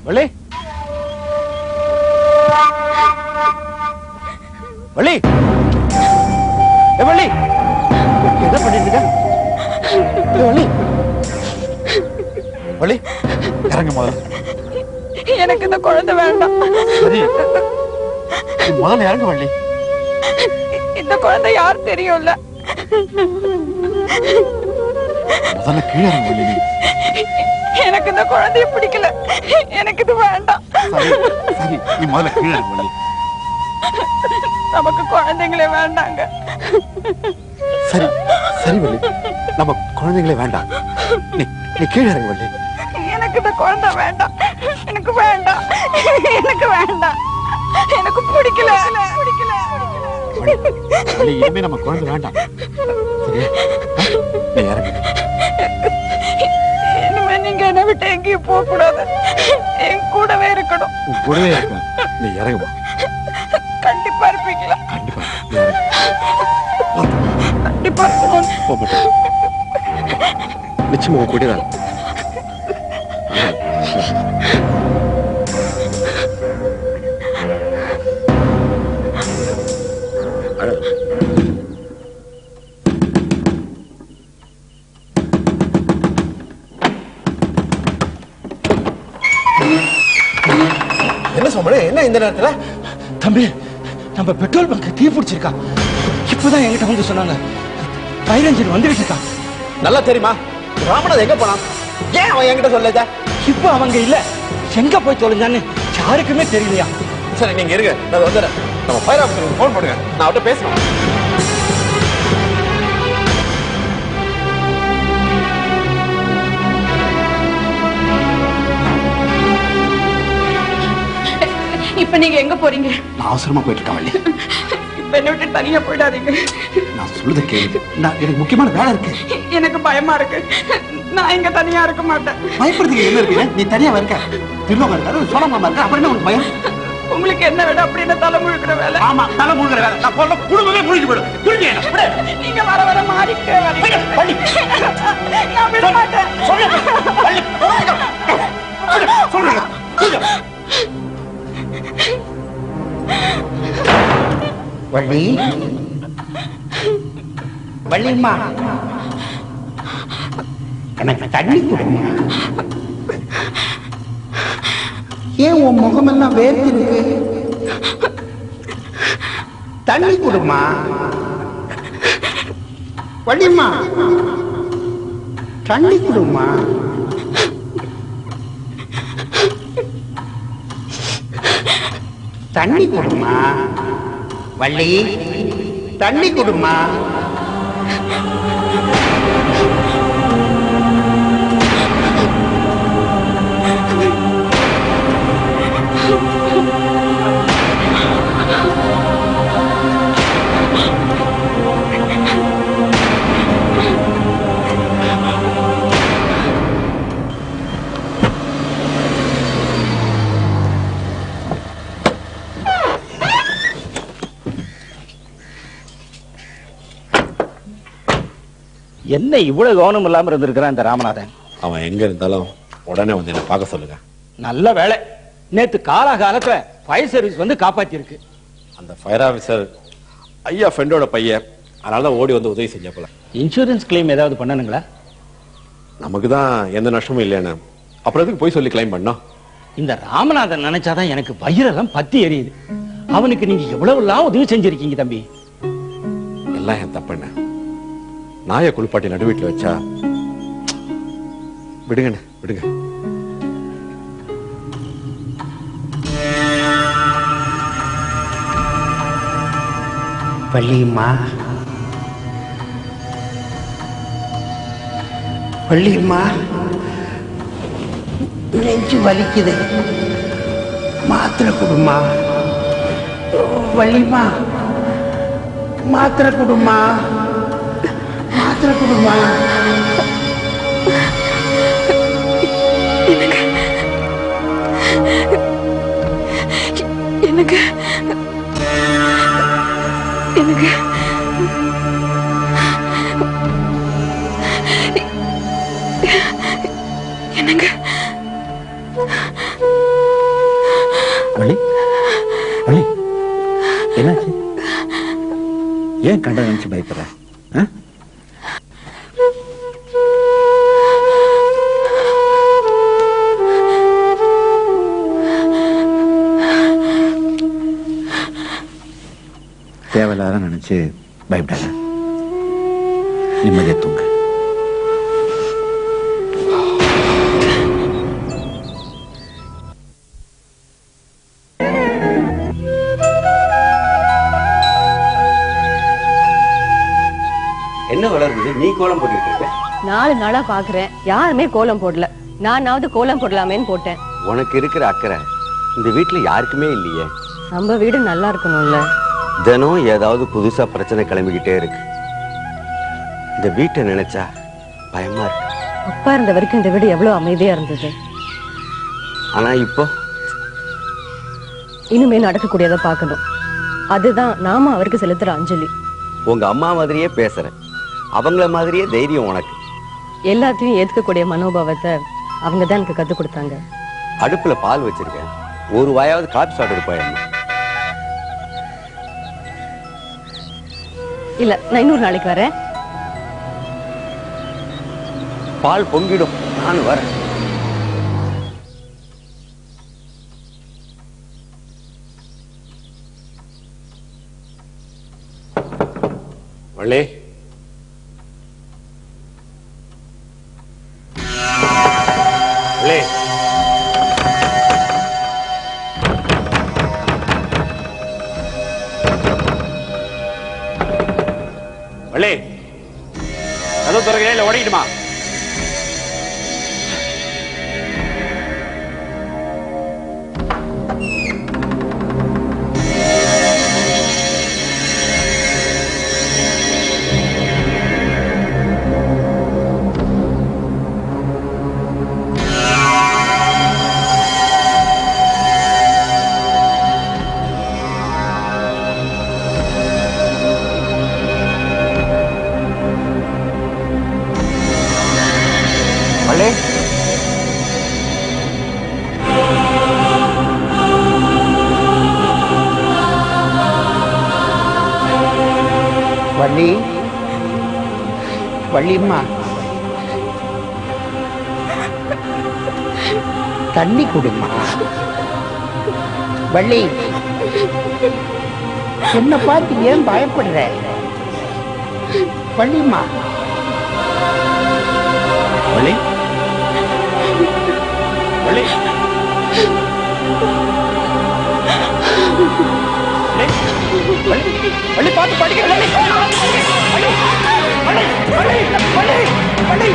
வள்ளி வள்ளி வள்ளி என்ன பண்ணிட்டு இருக்க? வள்ளி வள்ளி இறங்க முதல்ல. எனக்கு இந்த குழந்தை வேண்டாம். சரி முதல்ல இறங்க வள்ளி. இந்த குழந்தை யார் தெரியும்ல. முதல்ல கீழே இறங்க வள்ளி. எனக்கு இந்த குழந்தைய பிடிக்கல. எனக்கு இது வேண்டாம். சரி நீ முதல்ல கீழே இறங்க வள்ளி. நமக்கு குழந்தைங்களே வேண்டாங்க. சரி சரி வள்ளி, நம்ம குழந்தைங்களே வேண்டாம். நீ கீழே இறங்க வள்ளி. எனக்கு இந்த குழந்தை வேண்டாம். எனக்கு வேண்டாம். எனக்கு வேண்டாம். எனக்கு பிடிக்கல. வள்ளி இனிமே நம்ம குழந்தை வேண்டாம். சரியா? நீ இறங்க. இனிமே நீங்க என்னை விட்டு எங்கேயும் போக கூடாது. என் கூடவே இருக்கணும். உன் கூடவே இருக்க. நீ இறங்குமா? கண்டிப்பா இருப்பீங்களா? கண்டிப்பா. கண்டிப்பா இருக்கணும். போக மாட்டேன். நிச்சயமா உன் கூட தான். என்ன சோமனே, என்ன இந்த நேரத்துல? தம்பி, நம்ம பெட்ரோல் பங்க் தீ பிடிச்சிருக்கா. இப்பதான் என்கிட்ட வந்து சொன்னாங்க. ஃபயர் இன்ஜின் வந்துட்டு இருக்கா. நல்லா தெரியுமா? ராமநாத் எங்க போனான்? ஏன் அவன் என்கிட்ட சொல்லல? இப்ப அவங்க இல்ல, எங்க போய் தொலைஞ்சான்னு யாருக்குமே தெரியலையா. சரி நீங்க இருங்க, நான் வந்துடுறேன். நம்ம ஃபயர் ஆஃபீஸருக்கு ஃபோன் பண்ணுங்க, நான் அவர்கிட்ட பேசணும். இப்ப நீங்க எங்க போறீங்க? நான் அவசரமா போயிட்டு இருக்கேன் வள்ளி. இப்ப என்ன விட்டு தனியா போயிடாதீங்க. நான் சொல்லுத கேளு. எனக்கு முக்கியமான வேலை இருக்கு. எனக்கு பயமா இருக்கு. நான் இங்க தனியா இருக்க மாட்டேன். பயப்படுறதுக்கு என்ன இருக்கு? நீ தனியா இருக்க, திருநோகம் இருக்காரு, சோழமாமா இருக்க, அப்புறம் என்ன உனக்கு பயம்? உங்களுக்கு என்ன வேலை? அப்படின்னு தலை முழுக்கிற வேலை. ஆமா, தலை முழுகிற வேலை. நான் போன குடும்பமே முழுகி போயிடும். நீங்க வர வர மாறிக்கிட்டே வரீங்க. நான் விட மாட்டேன். வள்ளி, வள்ளிம்மா, எனக்கு தண்ணி கொடுங்க. ஏன் உன் முகமெல்லாம் வேர்த்து இருக்கு? தண்ணி கொடுமா வள்ளிம்மா, தண்ணி கொடுமா. தண்ணி கொடுமா வள்ளி, தண்ணி கொடுமா. என்ன இவ்வளவு கவனம் இல்லாம இருந்திருக்கிறான் இந்த ராமநாதன். அவன் எங்க இருந்தாலும் உடனே வந்து என்ன பார்க்க சொல்லுங்க. நல்ல வேலை, நேத்து காலகாலத்துல ஃபயர் சர்வீஸ் வந்து காப்பாத்தி இருக்கு. அந்த ஃபயர் ஆபீசர் ஐயா ஃப்ரெண்டோட பையன், அதனாலதான் ஓடி வந்து உதவி செஞ்சப்பல. இன்சூரன்ஸ் கிளைம் ஏதாவது பண்ணணுங்களா? நமக்கு தான் எந்த நஷ்டமும் இல்லைன்னு அப்புறம் எதுக்கு போய் சொல்லி கிளைம் பண்ணோம்? இந்த ராமநாதன் நினைச்சாதான் எனக்கு வயிறெல்லாம் பத்தி எரியுது. அவனுக்கு நீங்க எவ்வளவு எல்லாம் உதவி செஞ்சிருக்கீங்க தம்பி. எல்லாம் என் தப்புண்ண. நாயை குளிப்பாட்டி நடு வீட்டுல வச்சா விடுங்க விடுங்க. வள்ளியம்மா, வள்ளியம்மா, நெஞ்சு வலிக்குது, மாத்திரை கொடுமா. வள்ளியம்மா, மாத்திரை கொடுமா, மாத்திரை கொடுமா. எனக்கு எனக்கு எனக்கு வள்ளி வள்ளி என்னாச்சு? ஏன் கண்ட நினைச்சு பயப்படுற? தேவையில்லாத நினைச்சு பயப்படாத, நிம்மதியா தூங்க. என்ன வளர்ந்து நீ கோலம் போட்டுட்டு இருக்க? 4 நாளா பாக்குறேன், யாருமே கோலம் போடல. நானாவது கோலம் போடலாமேன்னு போட்டேன். உனக்கு இருக்கிற அக்கறை இந்த வீட்டுல யாருக்குமே இல்லையே. நம்ம வீடு நல்லா இருக்கணும்ல. தினம் ஏதாவது புதுசா பிரச்சனை கிளம்பிக்கிட்டே இருக்கு. இந்த வீட்டை நினைச்சா பயமா இருக்கு. அப்பா இருந்த வரைக்கும் இந்த வீடு எவ்வளவு அமைதியா இருந்தது. ஆனா இப்போ இனிமே நடக்கக்கூடியதை பார்க்கணும். அதுதான் நாம அவருக்கு செலுத்துற அஞ்சலி. உங்க அம்மா மாதிரியே பேசுற, அவங்கள மாதிரியே தைரியம் உனக்கு. எல்லாத்தையும் ஏத்துக்கக்கூடிய மனோபாவத்தை அவங்க தான் எனக்கு கத்து கொடுத்தாங்க. அடுப்புல பால் வச்சிருக்கேன், ஒரு வாயாவது காப்பி சாப்பிட்டு இருப்பாய். இல்ல, நான் இன்னொரு நாளைக்கு வரேன். பால் பொங்கிடும், நானும் வரேன். வள்ளி, வள்ளி, வள்ளி, அதுவும் துறக்கிறேன் இல்ல ஓடிக்கிட்டுமா? வள்ளி, வள்ளிம்மா, தண்ணி குடிமா. வள்ளி, என்ன பார்த்து ஏன் பயப்படுற? வள்ளிம்மா, வள்ளி, வள்ளி, வள்ளி பார்த்து படிக்க. வள்ளி, வள்ளி, வள்ளி, வள்ளி, வள்ளி, வள்ளி.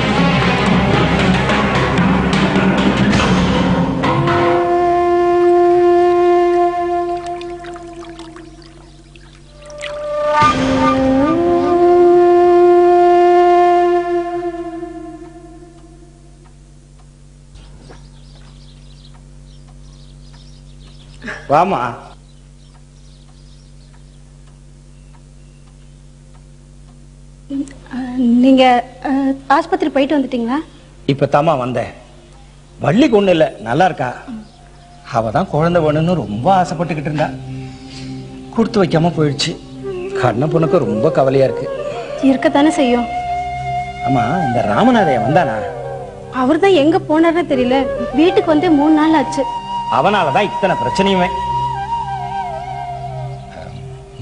வாமா. நீங்க ஆஸ்பத்திரி போயிட்டு வந்துட்டீங்களா? இப்ப தாமா வந்தேன். வள்ளிக்கு ஒண்ணு இல்ல, நல்லா இருக்கா. அவ தான் குழந்தை வேணும்னு ரொம்ப ஆசைப்பட்டுக்கிட்டு இருந்தா. கொடுத்து வைக்காம போயிடுச்சு. கண்ண பொண்ணுக்கு ரொம்ப கவலையா இருக்கு. இருக்கத்தானே செய்யும். ஆமா, இந்த ராமநாதைய வந்தானா? அவர் தான் எங்க போனார்னு தெரியல. வீட்டுக்கு வந்து 3 நாள் ஆச்சு. அவனாலதான் இத்தனை பிரச்சனையுமே.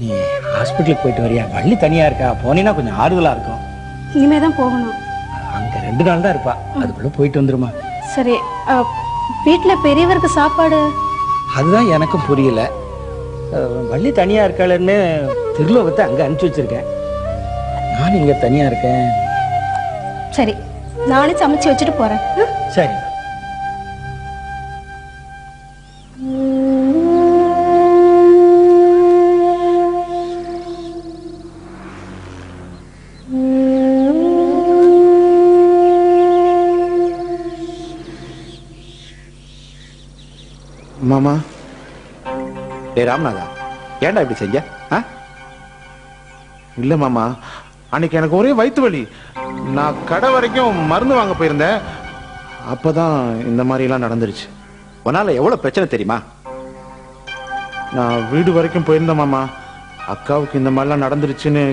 நீ ஹாஸ்பிட்டலுக்கு போயிட்டு வரியா? வள்ளி தனியா இருக்கா, போனீங்கன்னா கொஞ்சம் ஆறுதலா இருக்கும். இனிமேதான் போகணும். அங்க 2 நாள் தான் இருப்பா, அதுக்குள்ள போயிட்டு வந்துருமா. சரி, வீட்டுல பெரியவருக்கு சாப்பாடு? அதுதான் எனக்கும் புரியல. வள்ளி தனியா இருக்காளன்னு திருலோகத்தை அங்க அனுப்பிச்சு வச்சிருக்கேன். நான் இங்க தனியா இருக்கேன். சரி, நானே சமைச்சு வச்சுட்டு போறேன். சரி. மாமா, டே ராமநாதா, ஏன்டா இப்படி செஞ்ச? இல்ல மாமா, அன்னைக்கு எனக்கு ஒரே வயிற்று வலி. நான் கடை வரைக்கும் மருந்து வாங்க அப்பதான் இந்த மாதிரி எல்லாம் நடந்துருச்சு. உன்னால எவ்வளவு பிரச்சனை தெரியுமா? நான் வீடு வரைக்கும் போயிருந்தேன் மாமா. அக்காவுக்கு இந்த மாதிரிலாம் நடந்துருச்சுன்னு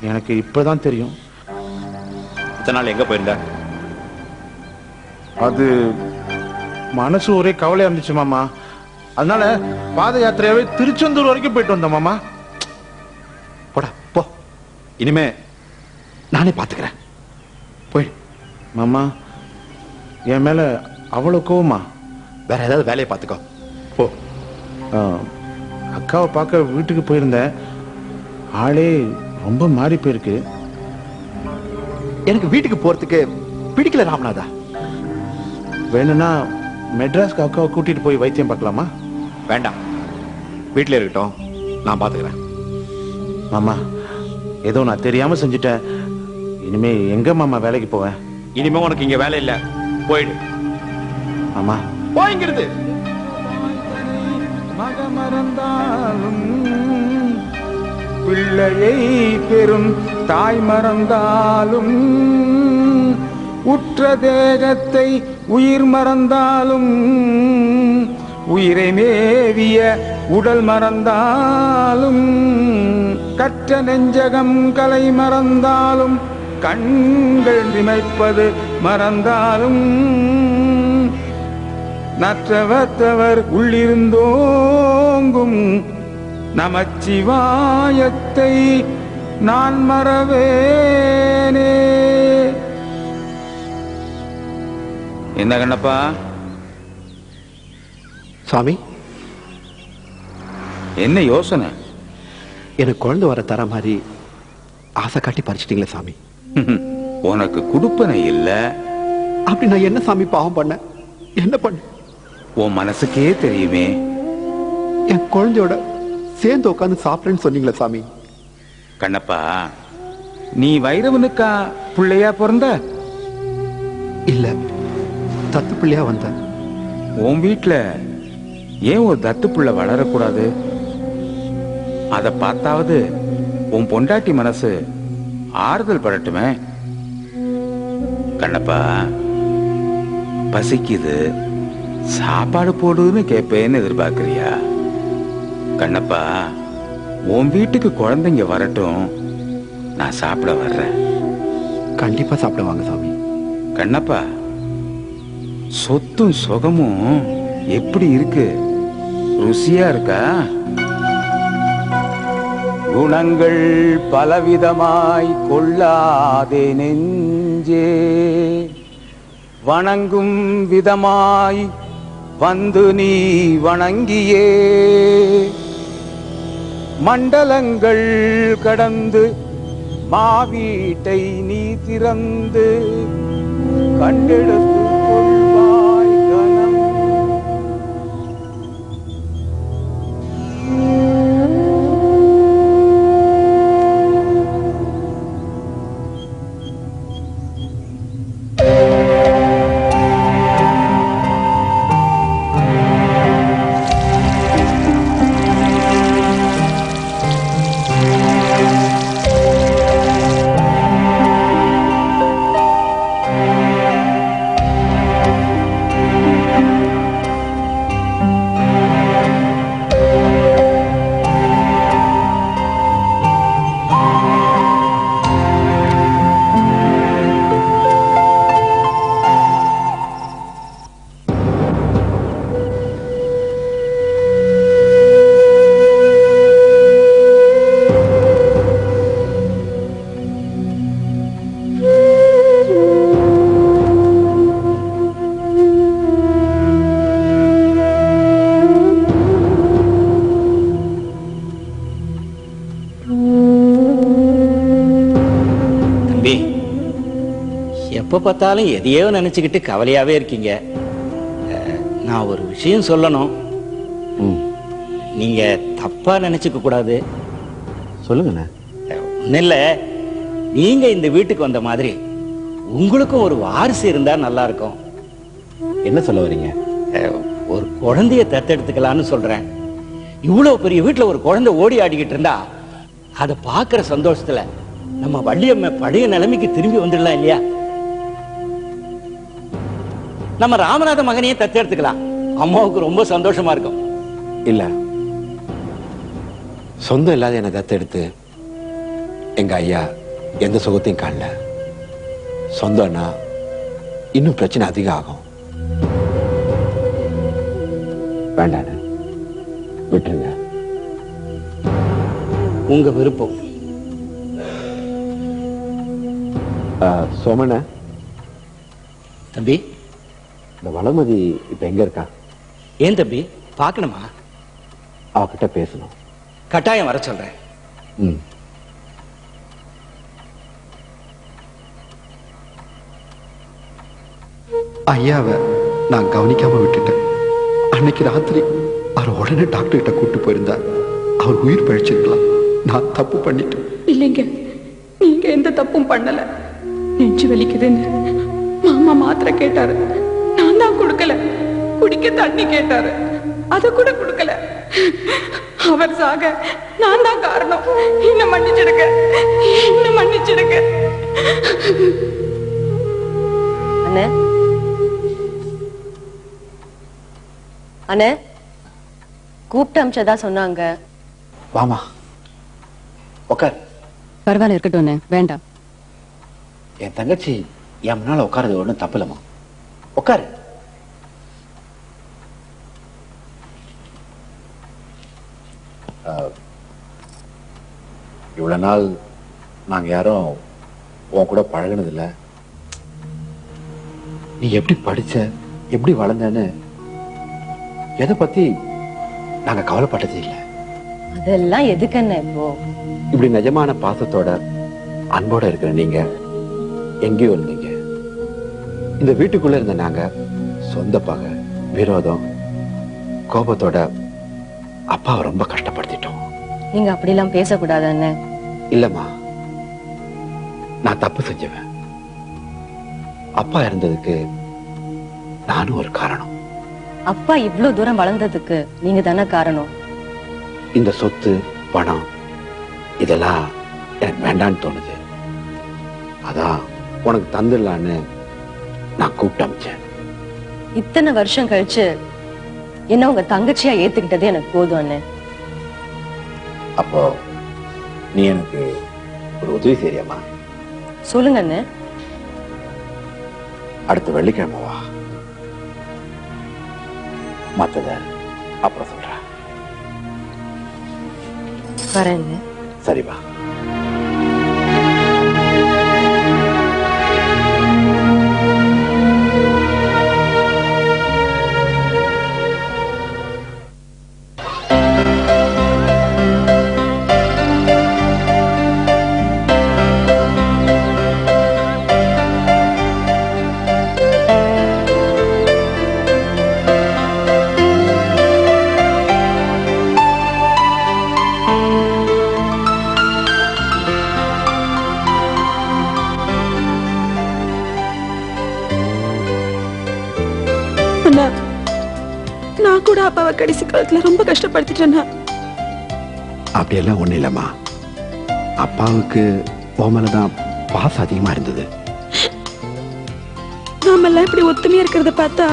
எனக்கு இப்பதான் தெரியும். இத்தனை நாள் எங்க போயிருந்த? அது மனசு ஒரே கவலையா இருந்துச்சு மாமா. அதனால பாத யாத்திரையாவே திருச்செந்தூர் வரைக்கும் போயிட்டு வந்தேன் மாமா. போடா போ, இனிமே நானே பாத்துக்கிறேன். போய் மாமா, என் மேல அவ்வளவு கோவமா? வேற ஏதாவது வேலையை பாத்துக்கோ போ. அக்காவை பார்க்க வீட்டுக்கு போயிருந்தேன். ஆளே ரொம்ப மாறி போயிருக்கு. எனக்கு வீட்டுக்கு போறதுக்கு பிடிக்கல ராமநாதா. வேணும்னா மெட்ராஸ்க்கு அக்காவை கூட்டிட்டு போய் வைத்தியம் பார்க்கலாமா? வேண்டாம், வீட்டில் இருக்கட்டும், நான் பாத்துக்கிறேன். மாமா, ஏதோ நான் தெரியாம செஞ்சுட்டேன். இனிமே எங்க மாமா வேலைக்கு போவேன்? இனிமே உனக்கு இங்க வேலை இல்ல, போயிடு. மாமா போய்ங்கிறது மகமறந்தாலும் பிள்ளையை பெறும் தாய் மறந்தாலும் உற்ற தேகத்தை உயிர் மறந்தாலும் உயிரை மேவிய உடல் மறந்தாலும் கற்ற நெஞ்சகம் கலை மறந்தாலும் கண்கள் இமைப்பது மறந்தாலும் நற்றவத்தவர் உள்ளிருந்தோங்கும் நமச்சிவாயத்தை நான் மறவேனே. என்ன கண்ணப்பா? சுவாமி, என்ன யோசனை? எனக்கு குழந்தை வர தர மாதிரி ஆசை காட்டி பறிச்சிட்டீங்களே சாமி. உனக்கு குடுப்பனை இல்ல. அப்படி நான் என்ன சாமி பாவம் பண்ண? என்ன பண்ண? உன் மனசுக்கே தெரியுமே. என் குழந்தையோட சேர்ந்து உட்காந்து சாப்பிடுறேன்னு சொன்னீங்களே சாமி. கண்ணப்பா, நீ வைரவனுக்கா பிள்ளையா பிறந்த? இல்ல, தத்து பிள்ளையா வந்த. உன் வீட்டுல ஏன் ஒரு தத்து பிள்ளை வளரக்கூடாது? அத பார்த்தாவது உன் பொண்டாட்டி மனசு ஆறுதல் படட்டுமே. கண்ணப்பா, பசிக்குது, சாப்பாடு போடுன்னு கேட்பேன்னு எதிர்பார்க்கறியா? கண்ணப்பா, உன் வீட்டுக்கு குழந்தைங்க வரட்டும், நான் சாப்பிட வர்றேன். கண்டிப்பா சாப்பிடுவாங்க சாமி. கண்ணப்பா, சொத்தும் சுகமும் எப்படி இருக்கு? ருசியா இருக்கா? குணங்கள் பலவிதமாய் கொள்ளாதே நெஞ்சே, வணங்கும் விதமாய் வந்து நீ வணங்கியே, மண்டலங்கள் கடந்து மாவீட்டை நீ திறந்து கண்டெடுத்து கொள்வாய் கனம். எப்ப பார்த்தாலும் எதையோ நினைச்சுக்கிட்டு கவலையாவே இருக்கீங்க. நான் ஒரு விஷயம் சொல்லணும். நீங்க தப்பா நினைச்சுக்க கூடாது. சொல்லுங்கண்ணே. ஒன்னும் இல்ல, நீங்க இந்த வீட்டுக்கு வந்த மாதிரி உங்களுக்கும் ஒரு வாரிசு இருந்தா நல்லா இருக்கும். என்ன சொல்ல வரீங்க? ஒரு குழந்தைய தத்தெடுத்துக்கலான்னு சொல்றேன். இவ்வளவு பெரிய வீட்டுல ஒரு குழந்தை ஓடி ஆடிக்கிட்டு இருந்தா அதை பாக்குற சந்தோஷத்துல நம்ம வள்ளியம்மை பழைய நிலைமைக்கு திரும்பி வந்துடலாம் இல்லையா? நம்ம ராமநாத மகனையே தத்தெடுத்துக்கலாம். அம்மாவுக்கு ரொம்ப சந்தோஷமா இருக்கும். இல்ல, சொந்தம் இல்லாத என்னை தத்தெடுத்து எங்க ஐயா எந்த சுகத்தையும் காணல. சொந்தம்னா இன்னும் பிரச்சனை அதிகம் ஆகும். வேண்டாண்ண, விட்டுருங்க. உங்க விருப்பம். சோமன தம்பி, இந்த வளமதி இப்ப எங்க இருக்கா? ஏன் தம்பி பார்க்கணுமா? அவகிட்ட பேசணும். கட்டாயம் வர சொல்றேன். ஐயாவை நான் கவனிக்காம விட்டுட்டேன். அன்னைக்கு ராத்திரி அவர் உடனே டாக்டர் கிட்ட கூட்டு போயிருந்தார். அவர் உயிர் பழிச்சிருக்கலாம். நான் தப்பு பண்ணிட்டேன். இல்லைங்க, நீங்க எந்த தப்பும் பண்ணல. நெஞ்சு வலிக்குதுன்னு மாமா மாத்திரை கேட்டாரு, நான் தான் கொடுக்கல. குடிக்க தண்ணி கேட்டாரு, அத கூட கொடுக்கல. அவர் சாக நான் தான் காரணம். என்ன மன்னிச்சிடுங்க, என்ன மன்னிச்சிடுங்க. அண்ணே, அண்ணே, கூப்பிட்டு அமிச்சதா சொன்னாங்க. வாமா உட்கார். பரவாயில்ல, இருக்கட்டும் அண்ணே, வேண்டாம். என் தங்கச்சி என் முன்னால உட்காருது ஒன்றும் தப்பில்லம்மா. உட்காரு. இவ்வளவு நாள் நாங்க யாரும் உன் கூட பழகினதில்ல. நீ எப்படி படிச்ச, எப்படி வளர்ந்தன்னு எதை பத்தி நாங்க கவலைப்பட்டது இல்லை. அதெல்லாம் எதுக்கு அண்ணே இப்போ? இப்படி நிஜமான பாசத்தோட அன்போட இருக்கிற நீங்க எங்கேயோ இருந்தீங்க. இந்த வீட்டுக்குள்ள இருந்த நாங்க சொந்த பகை, விரோதம், கோபத்தோட அப்பாவை ரொம்ப கஷ்டப்படுத்திட்டோம். நீங்க அப்படிலாம் பேசக்கூடாது அண்ணே. இல்லம்மா, நான் தப்பு செஞ்சவன். அப்பா இருந்ததுக்கு நானும் ஒரு காரணம். அப்பா இவ்வளவு தூரம் வளர்ந்ததுக்கு நீங்க தானே காரணம். இந்த சொத்து, பணம் இதெல்லாம் எனக்கு வேண்டான்னு தோணுது. அதான் உனக்கு தந்துடலான்னு நான் கூப்பிட்டு அமிச்சேன். இத்தனை வருஷம் கழிச்சு என்ன உங்க தங்கச்சியா ஏத்துக்கிட்டதே எனக்கு போதும் அண்ணே. அப்போ நீ எனக்கு ஒரு உதவி செய்யறியாமா? சொல்லுங்க அண்ணே. அடுத்த வெள்ளிக்கிழமை வா, மத்தத அப்புறம் சொல்றேன். வரேன். சரிவா. நான் கூட அப்பாவை கடைசி காலத்துல ரொம்ப கஷ்டப்படுத்திட்டேன்னா. அப்படியெல்லாம் ஒண்ணு இல்லம்மா. அப்பாவுக்கு உன் பாசம் அதிகமா இருந்தது. நாம எல்லாம் இப்படி ஒத்துமையா இருக்கிறத பார்த்தா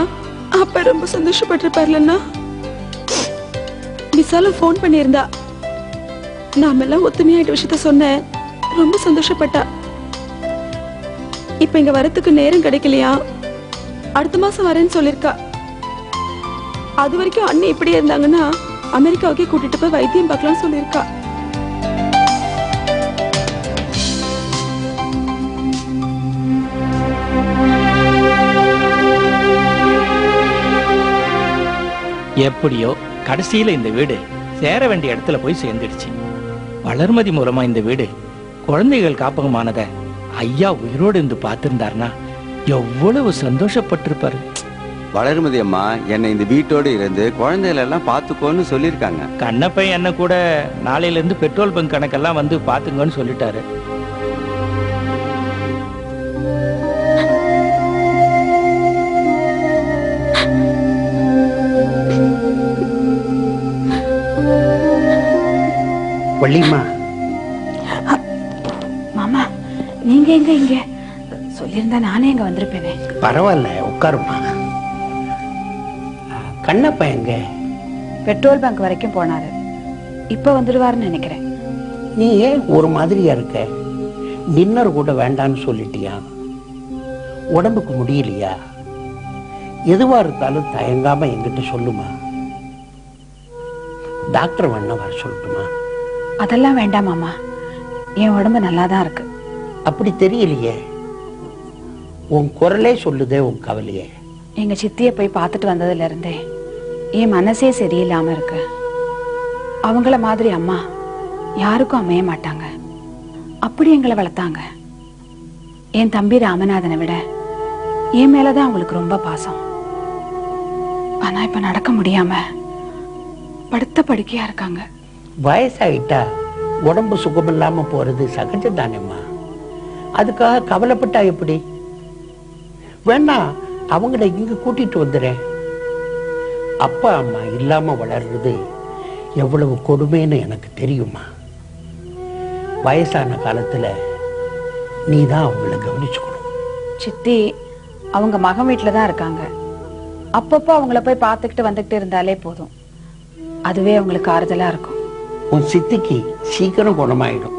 அப்பா ரொம்ப சந்தோஷப்பட்டிருப்பார்லன்னா. விசாலம் போன் பண்ணியிருந்தா. நாம எல்லாம் ஒத்துமையாயிட்ட விஷயத்த சொன்ன ரொம்ப சந்தோஷப்பட்டா. இப்ப இங்க வரத்துக்கு நேரம் கிடைக்கலையா, அடுத்த மாசம் வரேன்னு சொல்லிருக்கா. அது வரைக்கும் அண்ணி இப்படியே இருந்தாங்கன்னா அமெரிக்காவுக்கே கூட்டிட்டு போய் வைத்தியம் பார்க்கலாம் சொல்லிருக்கா. எப்படியோ கடைசியில இந்த வீடு சேர வேண்டிய இடத்துல போய் சேர்ந்துடுச்சு. வளர்மதி மூலமா இந்த வீடு குழந்தைகள் காப்பகமானத ஐயா உயிரோடு இருந்து பார்த்திருந்தாருன்னா எவ்வளவு சந்தோஷப்பட்டிருப்பாரு. வளர்மதி அம்மா என்னை இந்த வீட்டோடு இருந்து குழந்தைகள் எல்லாம் பாத்துக்கோன்னு சொல்லியிருக்காங்க. கண்ணப்பை என்ன கூட நாளையில இருந்து பெட்ரோல் பங்க் கணக்கெல்லாம் வந்து பாத்துங்கன்னு சொல்லிட்டாரு. வள்ளிம்மா, மாமா நீங்க எங்க இங்க சொல்லியிருந்தா நானே இங்க வந்திருப்பேனே. பரவாயில்ல, உட்காருமா. கண்ணப்பா எங்க? பெட்ரோல் பங்க் வரைக்கும் போனாரு. இப்ப வந்துடுவாருன்னு நினைக்கிறேன். நீ ஏன் ஒரு மாதிரியா இருக்க? டின்னர் கூட வேண்டான்னு சொல்லிட்டியா? உடம்புக்கு முடியலையா? எதுவா இருந்தாலும் தயங்காம என்கிட்ட சொல்லுமா. டாக்டர் வேணா வர சொல்லட்டுமா? அதெல்லாம் வேண்டாம் மாமா, என் உடம்பு நல்லாதான் இருக்கு. அப்படி தெரியலையே, உன் குரலே சொல்லுதே உன் கவலையே. எங்க சித்திய போய் பார்த்துட்டு வந்ததுல இருந்தே என் மனசே சரியில்லாம இருக்கு. அவங்கள மாதிரி அம்மா யாருக்கும் அமைய மாட்டாங்க. அப்படி எங்களை வளர்த்தாங்க. என் தம்பி ராமநாதனை விட என் மேலதான் அவங்களுக்கு ரொம்ப பாசம். ஆனா இப்ப நடக்க முடியாம படுத்த படுக்கையா இருக்காங்க. வயசாயிட்டா உடம்பு சுகமில்லாம போறது சகஜம் தானேம்மா. அதுக்காக கவலைப்பட்டா எப்படி? வேணா அவங்கள இங்க கூட்டிட்டு வந்துடுறேன். அப்பா அம்மா இல்லாம வளர்றது எவ்வளவு கொடுமைன்னு எனக்கு தெரியுமா. வயசான காலத்துல நீ தான் அவங்கள கவனிச்சுக்கணும். சித்தி அவங்க மகன் வீட்டுல தான் இருக்காங்க. அப்பப்போ அவங்கள போய் பார்த்துக்கிட்டு வந்துகிட்டு இருந்தாலே போதும். அதுவே அவங்களுக்கு ஆறுதலா இருக்கும். உன் சித்திக்கு சீக்கிரம் குணமாயிடும்.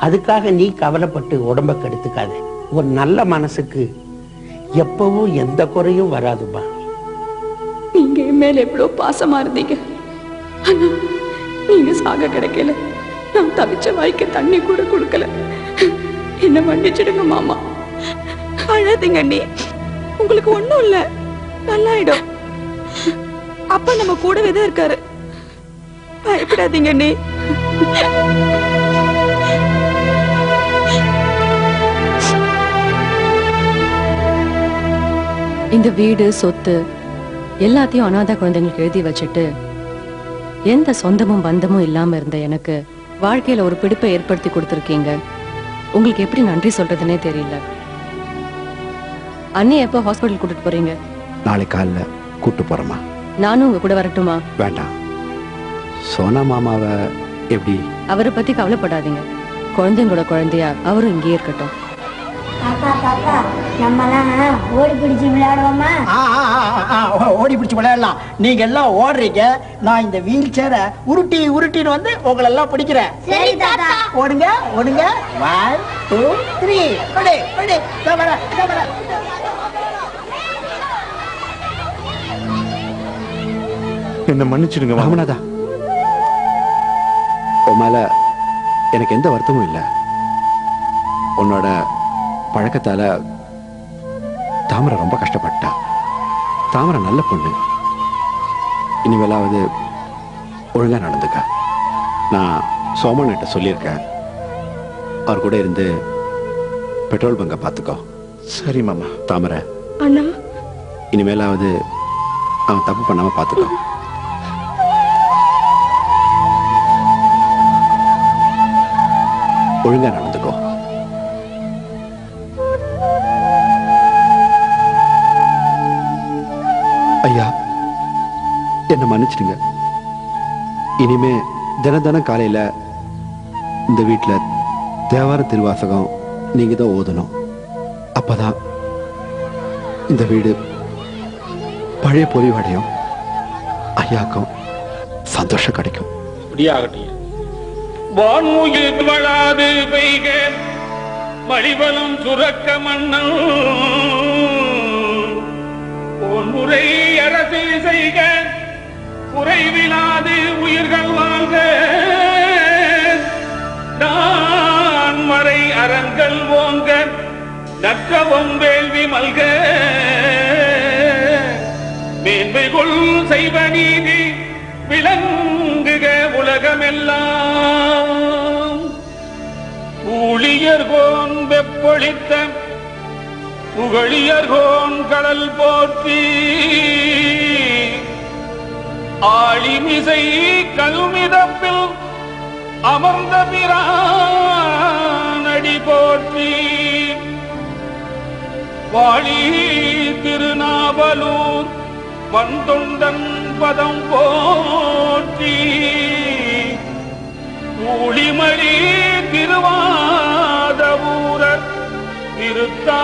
அதுக்காக நீ கவலைப்பட்டு உடம்ப கெடுத்துக்காத. ஒரு நல்ல மனசுக்கு எப்பவும் எந்த குறையும் வராதுமா. நீங்க என் மேல எவ்வளவு பாசமா இருந்தீங்க. ஆனா நீங்க சாக கிடைக்கல. நான் தவிச்ச வாய்க்கு தண்ணி கூட கொடுக்கல. என்ன மன்னிச்சிடுங்க மாமா. அழாதீங்க அண்ணி, உங்களுக்கு ஒண்ணும் இல்ல, நல்லாயிடும். அப்பா நம்ம கூடவே தான் இருக்காரு, பயப்படாதீங்க அண்ணி. இந்த வீடு சொத்து எல்லாத்தையும் அனாதை குழந்தைங்களுக்கு எழுதி வச்சுட்டு எந்த சொந்தமும் பந்தமும் இல்லாம இருந்த எனக்கு வாழ்க்கையில ஒரு பிடிப்பை ஏற்படுத்தி கொடுத்துருக்கீங்க. உங்களுக்கு எப்படி நன்றி சொல்றதுன்னே தெரியல. அண்ணி எப்போ ஹாஸ்பிட்டல் கூட்டிட்டு போறீங்க? நாளை காலைல கூட்டு போறோமா? நானும் உங்க கூட வரட்டுமா? வேண்டாம். சோனா மாமாவை எப்படி? அவரை பத்தி கவலைப்படாதீங்க. குழந்தைங்களோட குழந்தையா அவரும் இங்கேயே இருக்கட்டும். ஓடி பிடிச்சு விளையாடுவோமா? ஓடி பிடிச்சு விளையாடலாம். நீங்க எல்லாம் ஓடுறீங்க, நான் இந்த வீல் சேரை உருட்டி உருட்டின்னு வந்து உங்களை எல்லாம் பிடிக்கிறேன். சரி தாத்தா. ஓடுங்க ஓடுங்க. 1 2 3 ஓடு ஓடு. என்ன மன்னிச்சிடுங்க ராமநாதா. உன் மேல எனக்கு எந்த வருத்தமும் இல்லை. உன்னோட பழக்கத்தால தாமரை ரொம்ப கஷ்டப்பட்டா. தாமரை நல்ல பொண்ணு. இனிமேலாவது ஒழுங்கா நடந்துக்க. நான் சோமன்கிட்ட சொல்லியிருக்கேன். அவர் கூட இருந்து பெட்ரோல் பங்கை பார்த்துக்கோ. சரி மாமா. தாமரை அண்ணா, இனிமேலாவது அவன் தப்பு பண்ணாம பார்த்துக்கோ. ஒழுங்கா நடந்துக்கோ. ஐயா, என்ன மன்னிச்சிடுங்க. இனிமே தினம் காலையில இந்த வீட்டுல தேவார திருவாசகம் நீங்க தான் ஓதணும். அப்பதான் இந்த வீடு பழைய பொலிவடையும். ஐயாக்கும் சந்தோஷம் கிடைக்கும். வான்முகில் வளாது பெய்க மலிவலம் சுரக்க மன்னன் பொன்முறை அரசு செய்க குறைவிலாது உயிர்கள் வாழ்க நான் மறை அரங்கள் ஓங்க நற்றவம் வேள்வி மல்க மேன்மைகுள் செய்வ நீதி விளங்குக உலகமெல்லாம். ஊழியர்கோன் வெப்பொழித்த புகழியர்கோன் கடல் போற்றி ஆழிமிசை கல்மிதப்பில் அமர்ந்த பிரானடி போற்றி வாழி திருநாவலூர் வந்தொண்டன் பதம் போற்றி ஊழிமணி திருவாதவூரர் திருத்தா